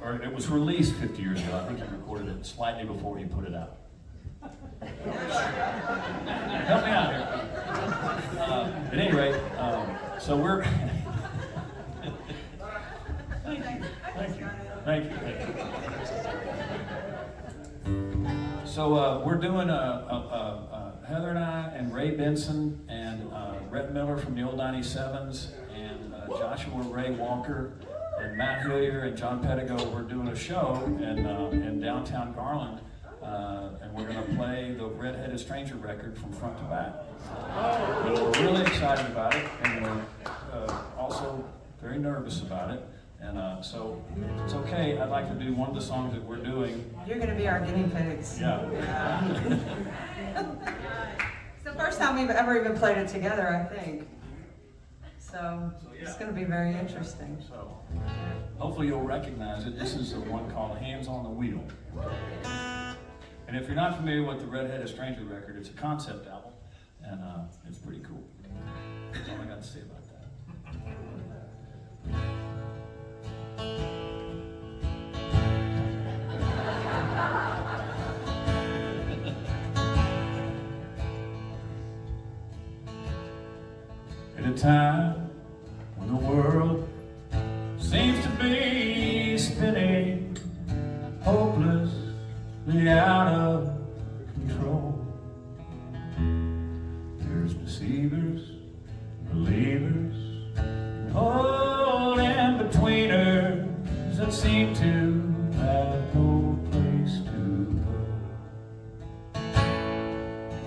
or it was released 50 years ago. I think he recorded it slightly before he put it out. Help me out here. At any rate, so we're. Thank you. So we're doing Heather and I and Ray Benson and Rhett Miller from the old 97s and Joshua Ray Walker and Matt Hillier and John Pettigo. We're doing a show in downtown Garland, and we're going to play the Redheaded Stranger record from front to back. We're really excited about it, and we're also very nervous about it. And so it's okay. I'd like to do one of the songs that we're doing. You're going to be our guinea pigs. Yeah. It's the first time we've ever even played it together, I think. So it's going to be very interesting. So hopefully you'll recognize it. This is the one called Hands on the Wheel. And if you're not familiar with the Redheaded Stranger record, it's a concept album, and it's pretty cool. That's all I got to say about that. At a time when the world seems to be spinning hopelessly out of control, there's deceivers, believers, and in-betweeners that seem to have no place to go.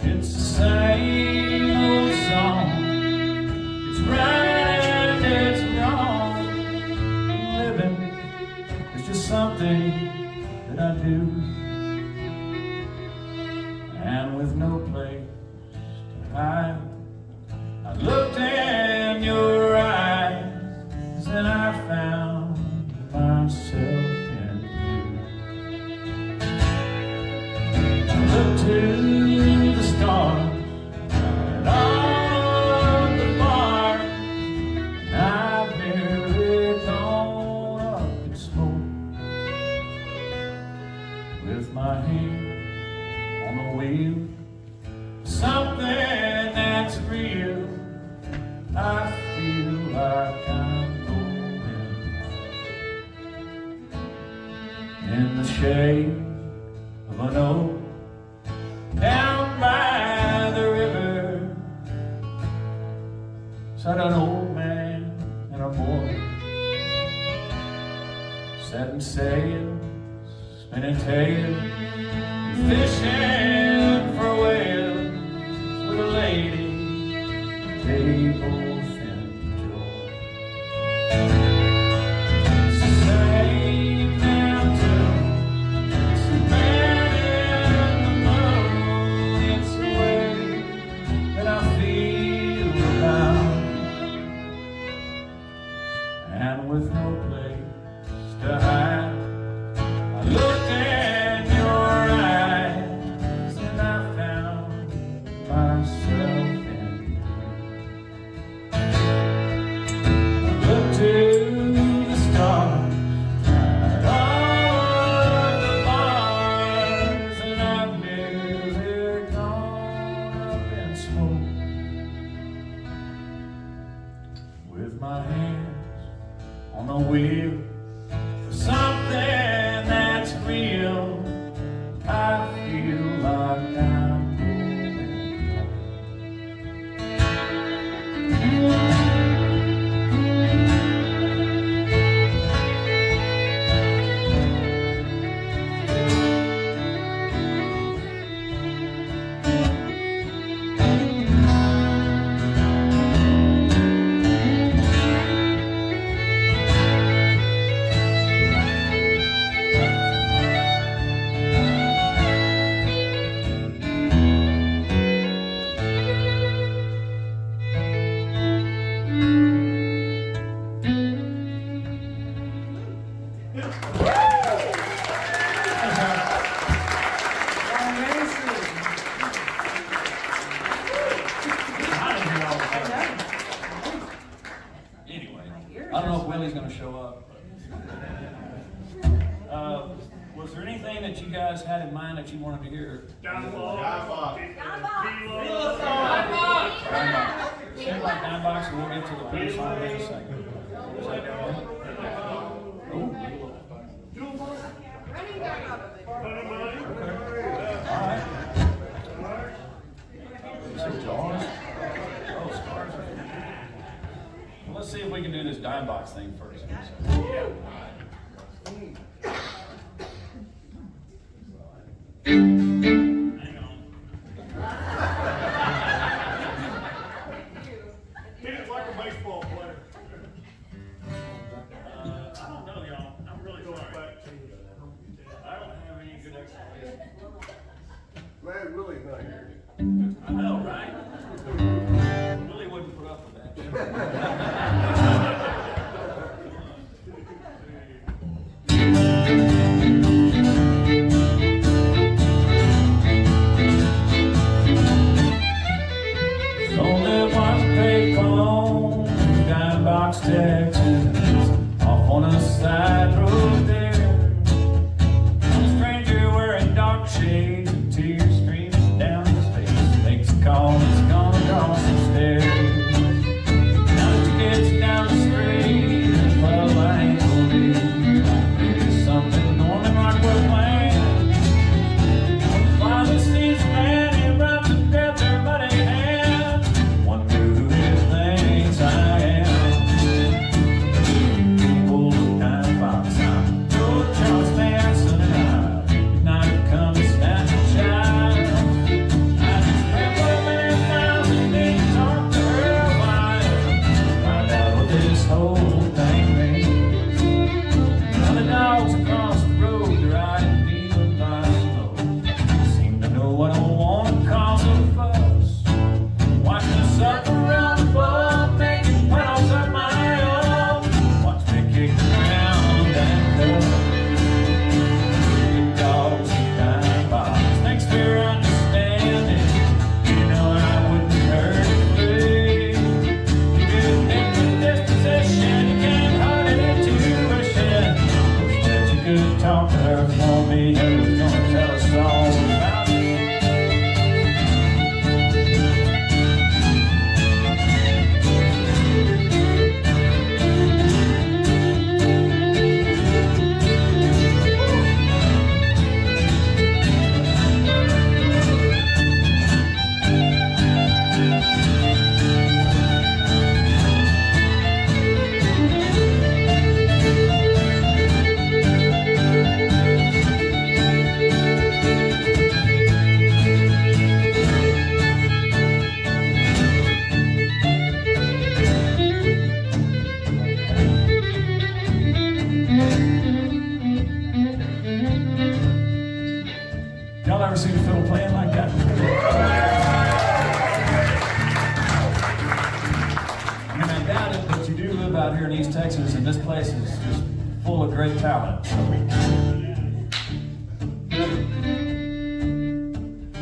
It's the same old song. It's right and it's wrong. Living is just something that I do, and with no place to hide, I looked in your eyes and I found myself in you. I looked to the stars and on the bar, and I've nearly gone up in smoke with my hand on the wheel. Something that's real. I feel like I'm going in the shade of an oak down by the river. Sat an old man and a boy, setting sails spinning tail, fishing for whales with a lady, tables enjoy. Same down to some man in the moon. It's the way that I feel about, and with no place to hide, I looked in your eyes and I found myself in you. I looked to the stars, tried all of the bars, and I've nearly gone up in smoke. With my hands on the wheel for something that's real, I feel like I'm Anyway, I don't know if Willie's going to show up. Was there anything that you guys had in mind that you wanted to hear? John Sound like $9, and we'll get to the bass line in a second. Is that okay? Oh, all right. Some jaws. Oh, stars. Well, let's see if we can do this dime box thing first. Hang on. Hit it like a baseball player. I don't know, y'all. I'm really sorry. I don't have any good explanation. Glad Willie's not here. I know, right? Willie wouldn't put up with that. There's only one payphone, dime box Texas, off on a side road there. A stranger wearing dark shades and tears streaming down his face makes a call that's gonna cross the stairs. Now that you get down the street, well, I ain't believe there's something going right with plan. Father sees a man, he runs and grabs their muddy hand. Wonder who he thinks I am. Pull the 9 box out. in East Texas, and this place is just full of great talent. So.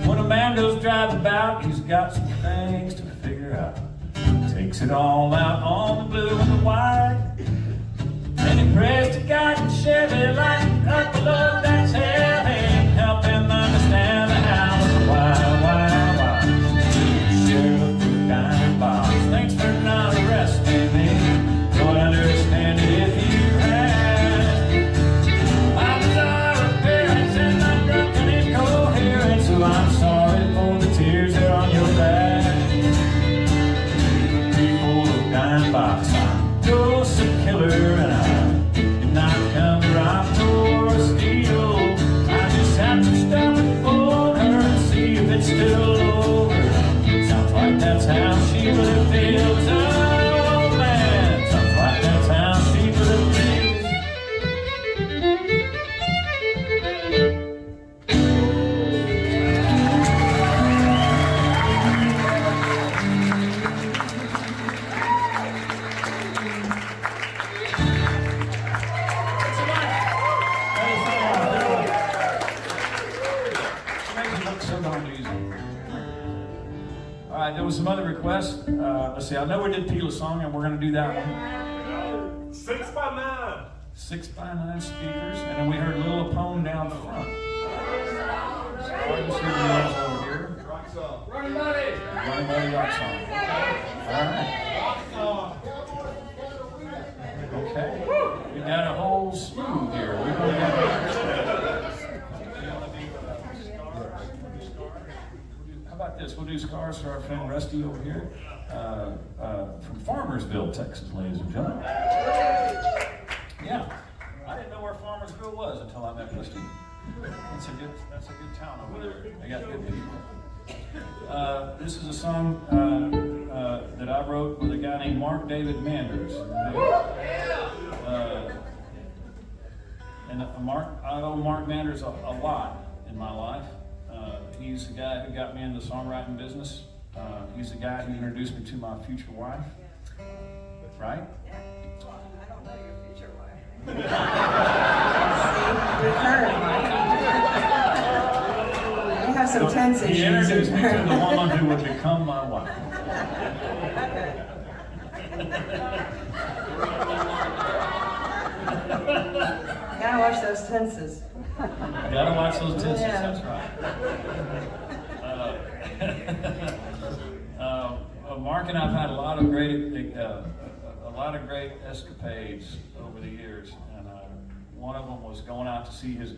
When a man goes driving about, he's got some things to figure out. Takes it all out on the blue and the white, and he prays to God and Chevy like up below that's heaven. Help him understand the how and the why. Sheriff with dime box, thanks for not arresting me. Don't understand it if you had. My bizarre appearance and my drunken incoherence, so I'm sorry for the tears that are on your back. People of dime box, I'm ghost killer and I did not come to rob nor steal. I just have to stop and phone her and see if it's still over. Sounds like that's how she really feels. Oh man, sounds like that's how she really feels. There was some other requests. Let's see, I know we did Peela's song, and we're going to do that one. 6 by 9. 6 by 9 speakers, and then we heard Little Apone down front. Let's hear the girls over here. Rock song. Running Buddy rock song. All right. Okay. We got a whole slew here. We're going to How about this? We'll do Scars for our friend Rusty over here from Farmersville, Texas, ladies and gentlemen. Yeah, I didn't know where Farmersville was until I met Rusty. That's a good town over there. They got good people. This is a song that I wrote with a guy named Mark David Manders. And I owe Mark Manders a lot in my life. He's the guy who got me into the songwriting business. He's the guy who introduced me to my future wife. Right? Yeah. Well, I don't know your future wife. Your current wife. You have some tense issues. He introduced me to the woman who would become my wife. Okay. Gotta watch those tenses. Gotta watch those tenses, Yeah. that's right. Mark and I've had a lot of great escapades over the years, and one of them was going out to see his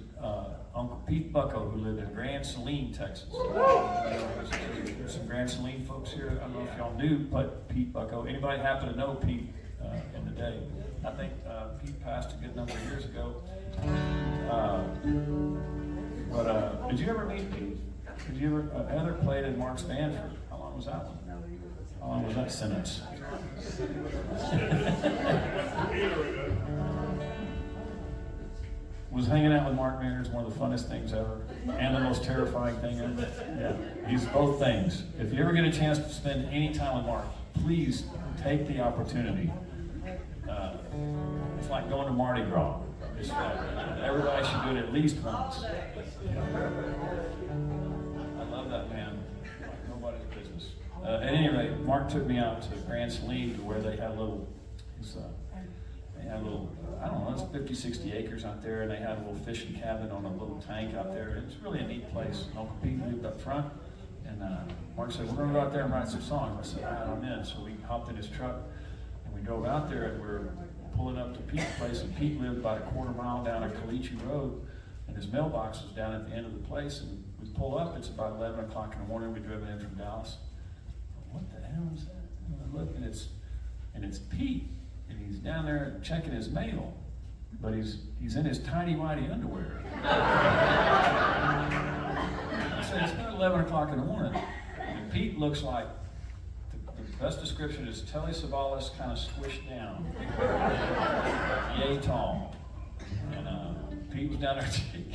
Uncle Pete Bucko, who lived in Grand Saline, Texas. There's some Grand Saline folks here. I don't know if y'all knew, but Pete Bucko. Anybody happen to know Pete in the day? I think Pete passed a good number of years ago. But did you ever meet Pete? Did you ever? Heather played in Mark's band for how long was that one? How long was that sentence? Was hanging out with Mark Manders one of the funnest things ever, and the most terrifying thing ever. Yeah, he's both things. If you ever get a chance to spend any time with Mark, please take the opportunity. It's like going to Mardi Gras. It's everybody should do it at least once. I love that man, like nobody's business. At any rate, Mark took me out to Grand Saline to where they had a little, I don't know, it's 50, 60 acres out there, and they had a little fishing cabin on a little tank out there. It was really a neat place. And Uncle Pete lived up front, and Mark said, we're gonna go out there and write some songs. I said, all right, I'm in. So we hopped in his truck, and we drove out there, and we're pulling up to Pete's place, and Pete lived about a quarter mile down a Caliche Road, and his mailbox was down at the end of the place, and we pull up, it's about 11 o'clock in the morning, we drove in from Dallas. What the hell is that? And I look, and it's Pete, and he's down there checking his mail, but he's in his tidy-whitey underwear. I said, it's about 11 o'clock in the morning, and Pete looks like, the best description is Telly Savalas kind of squished down. Yay tall. And Pete was down there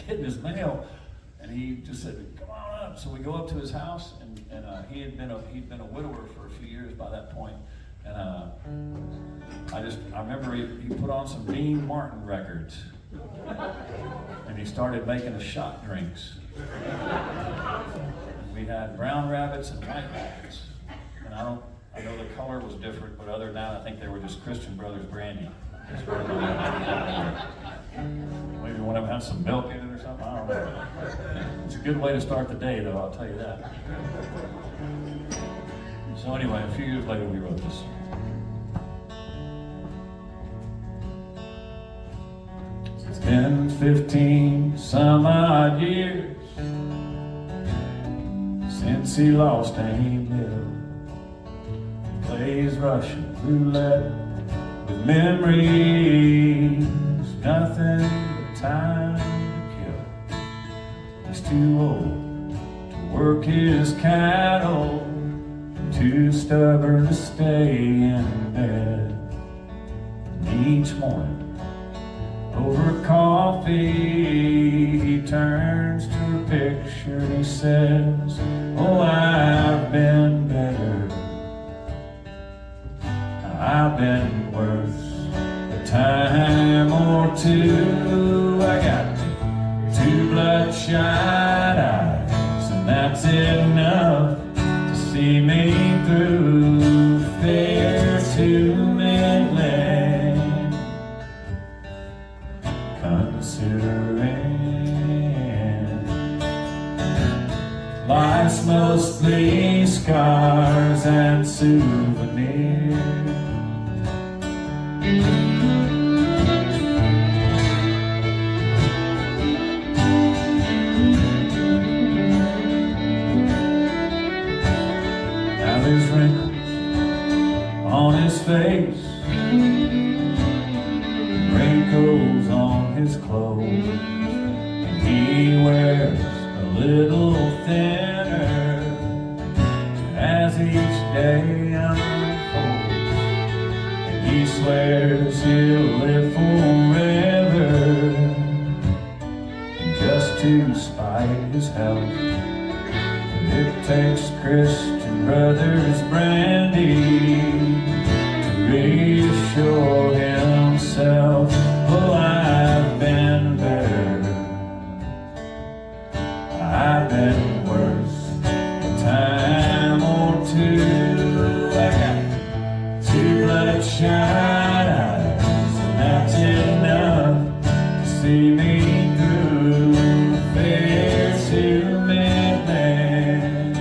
getting his mail, and he just said, come on up. So we go up to his house, and he'd been a widower for a few years by that point. And I remember he put on some Dean Martin records. And he started making us shot drinks. We had brown rabbits and white rabbits. And I know the color was different, but other than that, I think they were just Christian Brothers brandy. Maybe one of them had some milk in it or something, I don't know. It's a good way to start the day, though, I'll tell you that. So anyway, a few years later, we wrote this. It's been 15 some odd years since he lost Amy Mill. He plays Russian roulette with memories, nothing but time to kill. He's too old to work his cattle, too stubborn to stay in bed. And each morning, over coffee, he turns to a picture and he says, oh, I've been better, I've been worse, a time or two. I got 2 bloodshot eyes, and that's enough to see me through. Fair to Midland, considering life's mostly scars and souvenirs. Now there's wrinkles on his face, wrinkles on his clothes, and he wears a little thinner as each day unfolds. And he swears he'll live forever just to spite his health. It takes Christian Brothers brandy to reassure himself. Oh, I've been better, I've been worse, a time or two. I got 2 bloodshot eyes, and that's enough to see me through. Fair to Midland,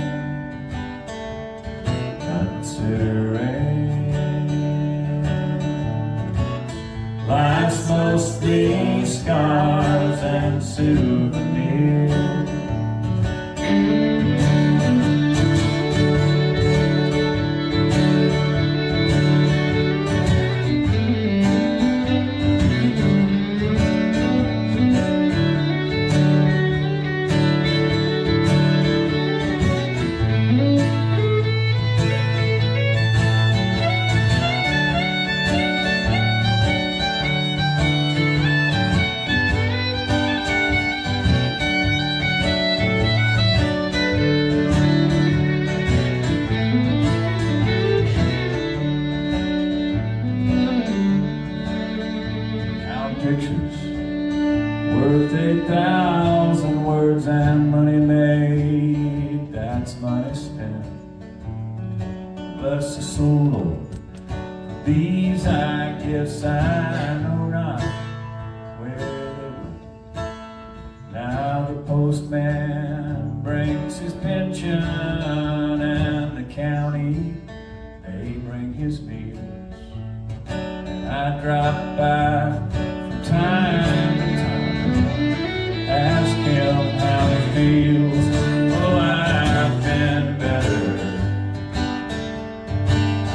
considering life's mostly scars and souvenirs. Pictures worth 8,000 words and money made, that's money spent. Bless the soul, Lord, these I gifts I know not where they went. Now the postman brings his pension and the county, they bring his meals. And I drop by time and time, ask him how he feels. Oh, I've been better,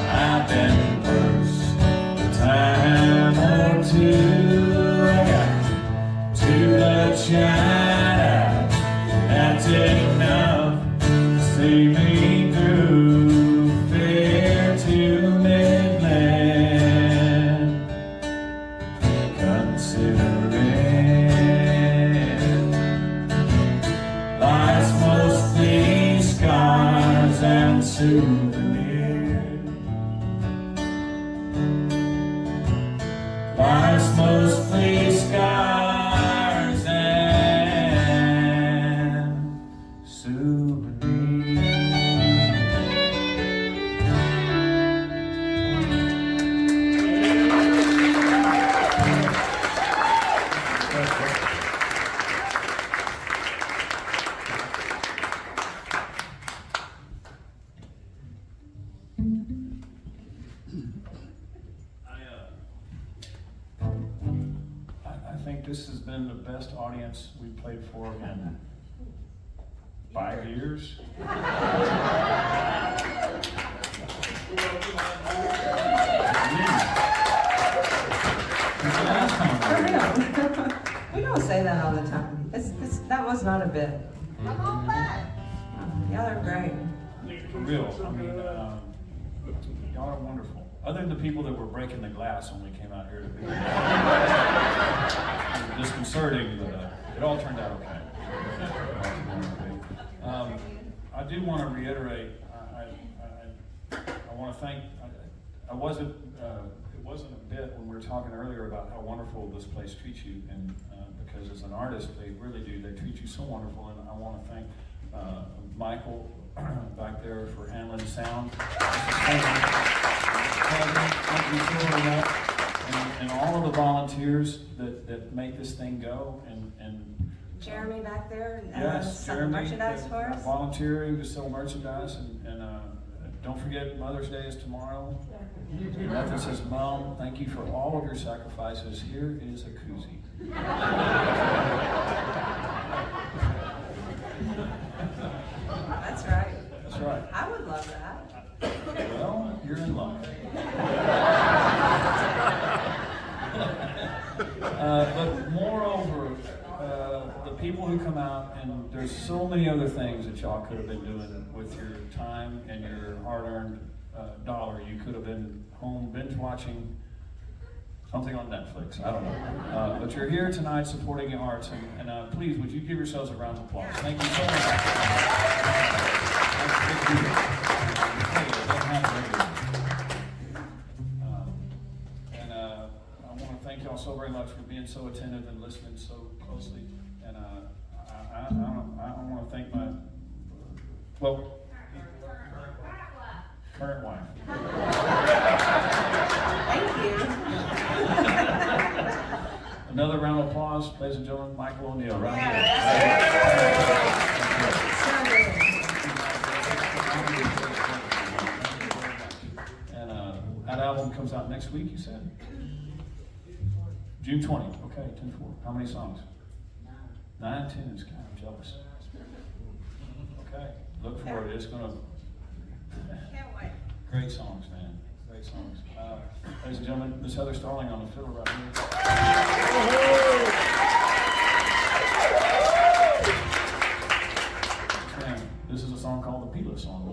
I've been worse, a time or two. I got 2 bloodshot eyes, that's enough to see me through. Fair to Midland, this has been the best audience we've played for in 5 years. For real. We don't say that all the time. That was not a bit. Come on back. Y'all are great. For real, I mean, y'all are wonderful. Other than the people that were breaking the glass when we came out here to be disconcerting, but it all turned out okay. I do want to reiterate, I want to thank, it wasn't a bit when we were talking earlier about how wonderful this place treats you, and because as an artist, they really do, they treat you so wonderful, and I want to thank Michael back there for handling sound. Thank you so much. And all of the volunteers that make this thing go, and Jeremy back there, yes, selling Jeremy, merchandise for us. volunteering to sell merchandise, and don't forget Mother's Day is tomorrow. Nothing says, Mom, thank you for all of your sacrifices. Here is a koozie. That's right. That's right. I would love that. Well, you're in luck. But moreover, the people who come out, and there's so many other things that y'all could have been doing with your time and your hard-earned dollar. You could have been home binge watching something on Netflix. I don't know. But you're here tonight supporting the arts, and please, would you give yourselves a round of applause? Thank you so much. I want to thank y'all so very much for being so attentive and listening so closely. And I want to thank my, well, current wife. Thank you. Another round of applause, ladies and gentlemen, Michael O'Neill, right here. And that album comes out next week, you said? June 20, okay, 10-4. How many songs? 9 tunes, God, I'm jealous. Okay, look for it, it's gonna, Can't wait. great songs, man, great songs. Ladies and gentlemen, Miss Heather Starling on the fiddle right here. Man, this is a song called the Pila Song.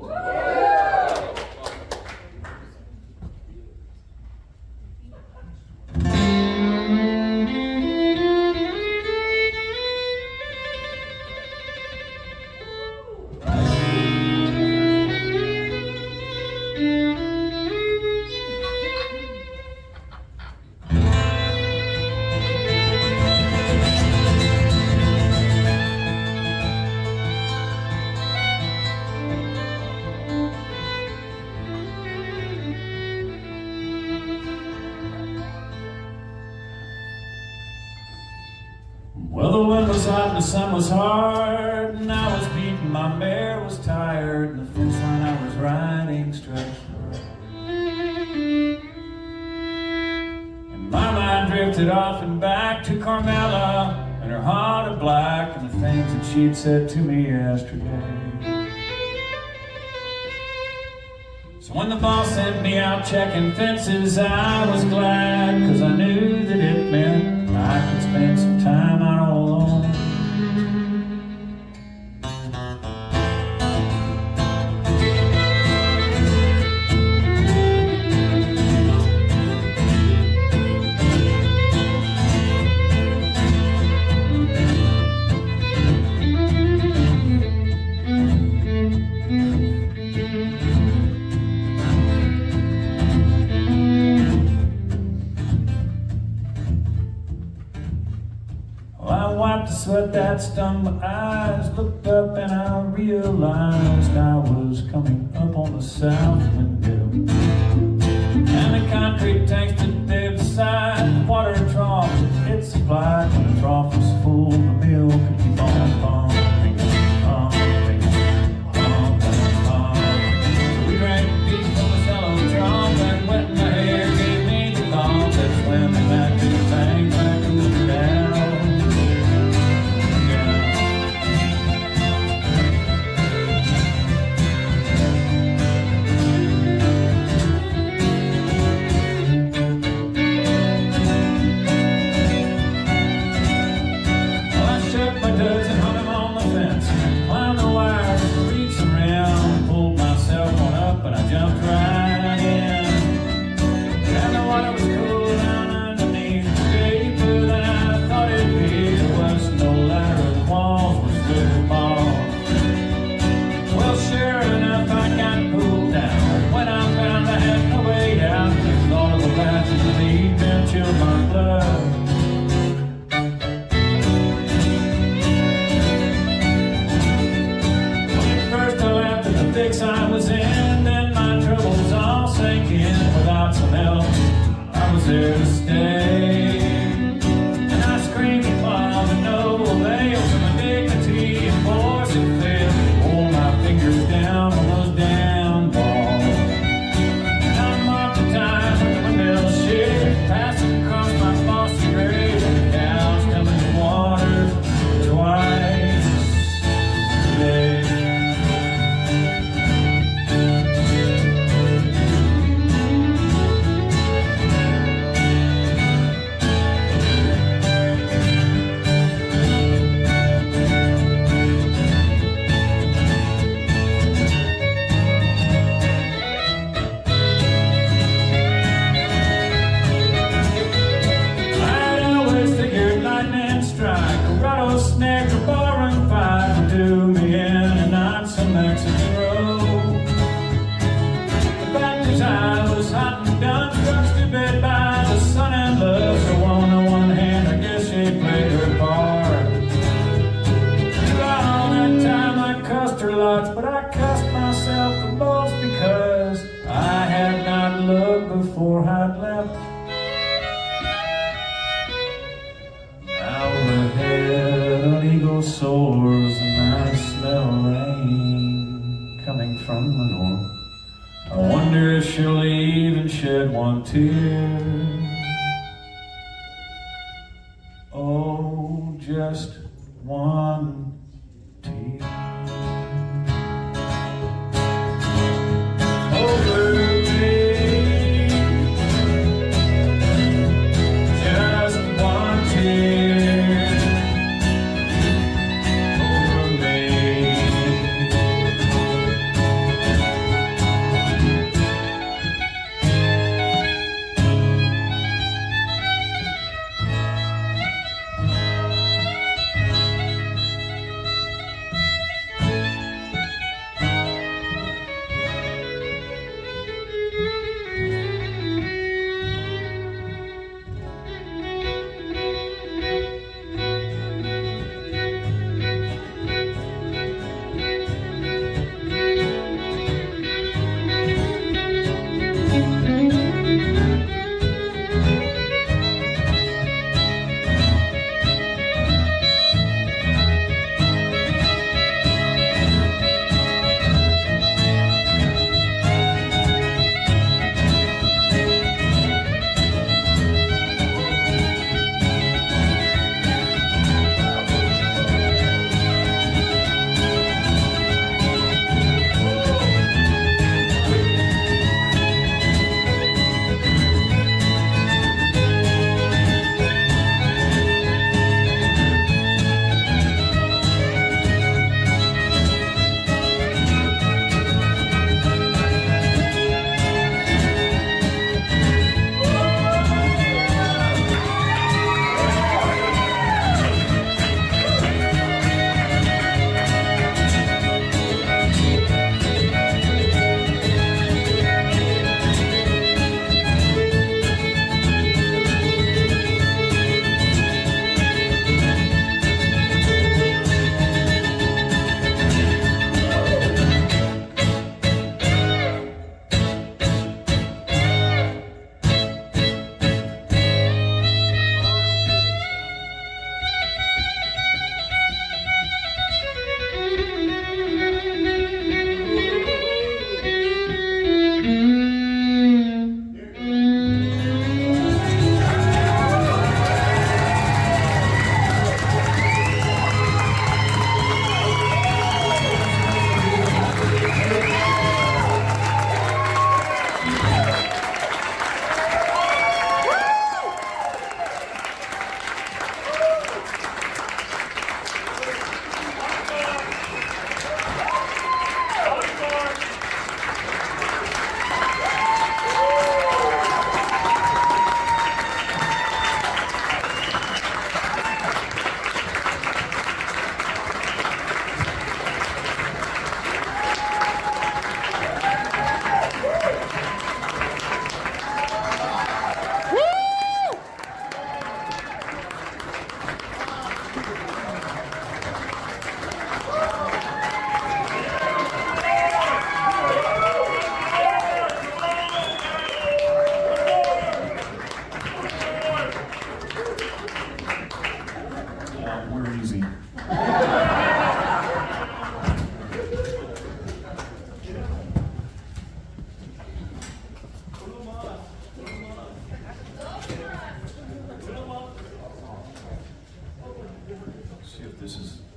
Well, the wind was hot and the sun was hard, and I was beaten, my mare was tired, and the fence line I was riding stretched. And my mind drifted off and back to Carmela, and her heart of black, and the things that she'd said to me yesterday. So when the boss sent me out checking fences, I was glad, 'cause I knew that it meant I could spend some time out all alone. The sweat that stung my eyes, looked up and I realized I was coming up on the south window. And the concrete tanks that lay beside the water trough, it supplied when the trough was full, the mill could keep on pumping, pumping, pumping, pumping. So we drank deep from the shallow trough, and wet in my hair gave me the thought that swimming back to the tank, back to the down. blood. First I laughed at the fix I was in, then my troubles all sank in. Without some help, I was there to stay. And I screamed at Mom, but no avail to my dignity and voice it failed. Pull my fingers down on those damn balls. And I marked the time when the windmill shit passing across my foster grave. And the cows coming to water twice a day. Snake or barroom fire would do me in, and not some Mexican road. The fact is I was hot and done, struck to bed by the sun and love. So on the one hand, I guess she played her part. Throughout all that time I cussed her lots, but I cussed myself the most because I had not looked before I'd left. Now the head of eagle soars and I smell rain coming from the north. I wonder if she'll even shed one tear. Oh, just one tear. Oh, blurry, just one tear.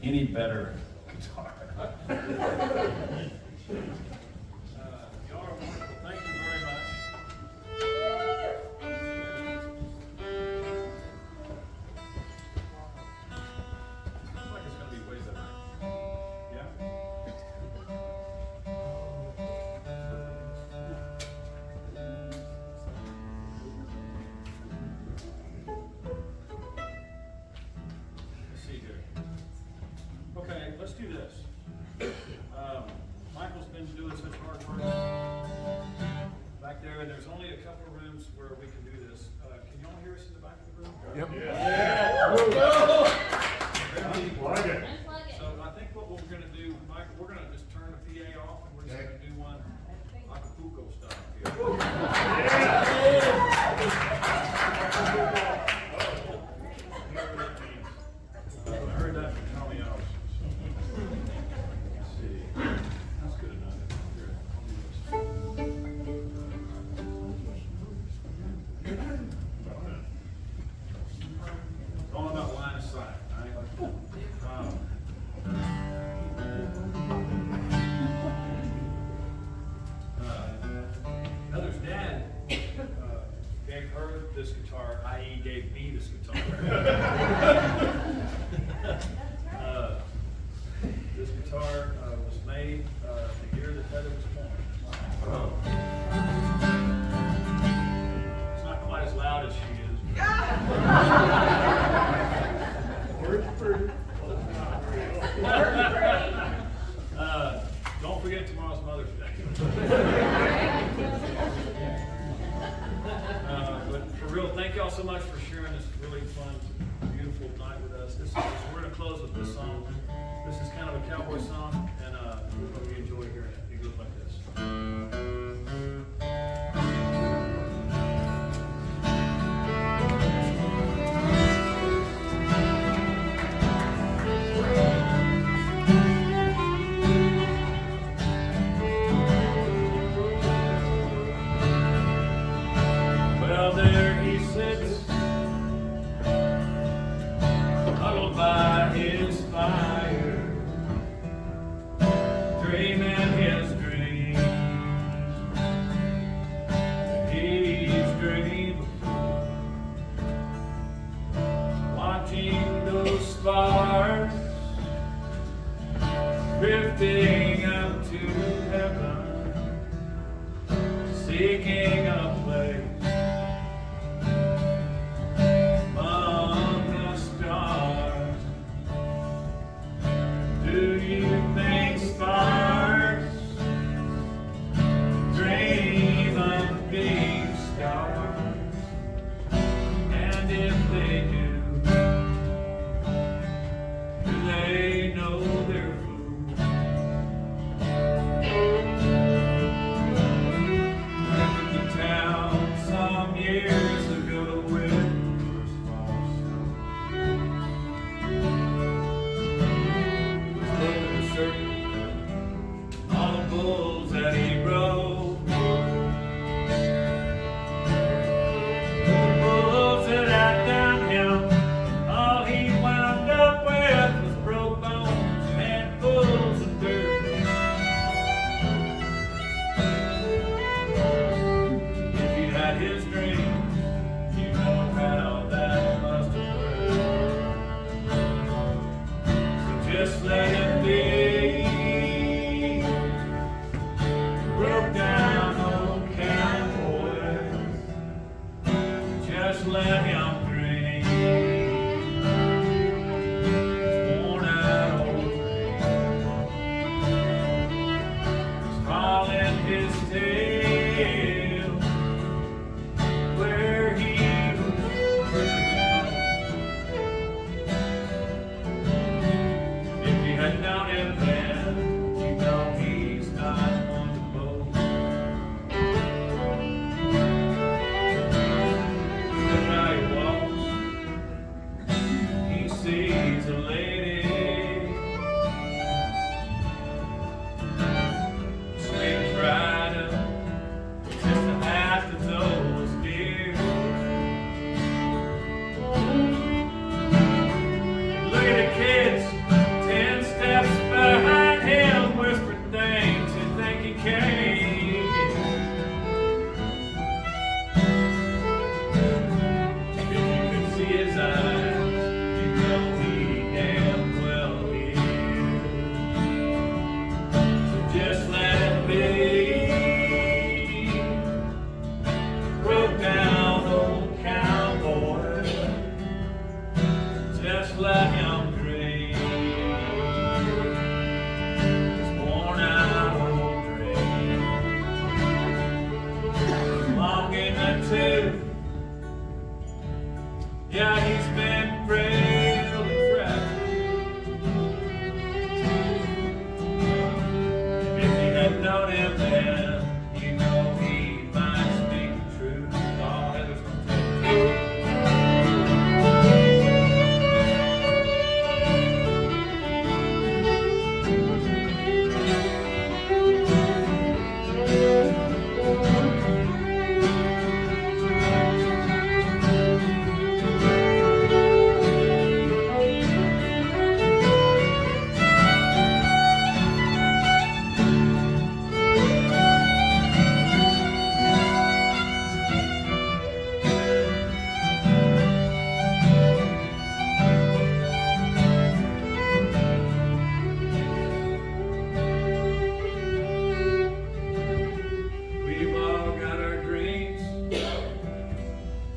any better guitar. Y'all are wonderful. Thank you very much. Looks like it's going to be way better. Yeah? Let's see here. Okay, let's do this. Michael's been doing such hard work back there, and there's only a couple of rooms where we can do this. Can y'all hear us in the back of the room? Yep. Like it. So I think what we're going to do, Michael, we're going to just turn the PA off, and we're just going to do one Acapulco style here. I heard that from Tommy Ellis. Let's see. That's good enough. Here, I'll do this. It's all about line of sight, right? Heather's dad gave her this guitar, i.e. gave me this guitar. This guitar was made the year that Heather was born. It's not quite as loud as she is. Don't forget tomorrow's Mother's Day. But for real, thank y'all so much for sharing this really fun, beautiful night with us. We're going to close with this song. This is kind of a cowboy song, and we hope you enjoy hearing it. It goes like this. Well, there he sits, huddled by his fire, dreaming his dream that he's dreamed before, watching those stars drifting up to heaven, seeking a place among the stars. Do you think stars dream of being stars? And if they do they know they're fools? Left the town some years ago with first fall snow. Was looking to circle all the bulls that he rode. Yeah, he's been frail and fragile. If you had known him then, you know he might speak the truth. All others don't take the truth. We've all got our dreams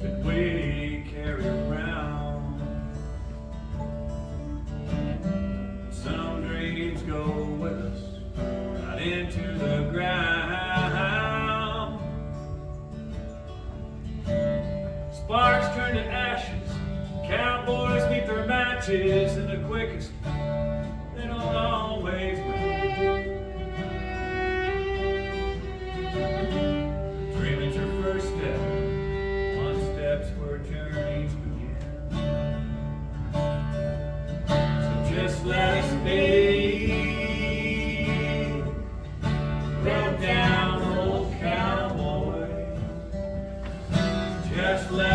that we carry around. Some dreams go with us right into the ground. Sparks turn to ashes, cowboys meet their matches, and the quickest, they don't always win. Dreaming's your first step, one step's where journeys begin. So just let us be, rode down old cowboy. Just let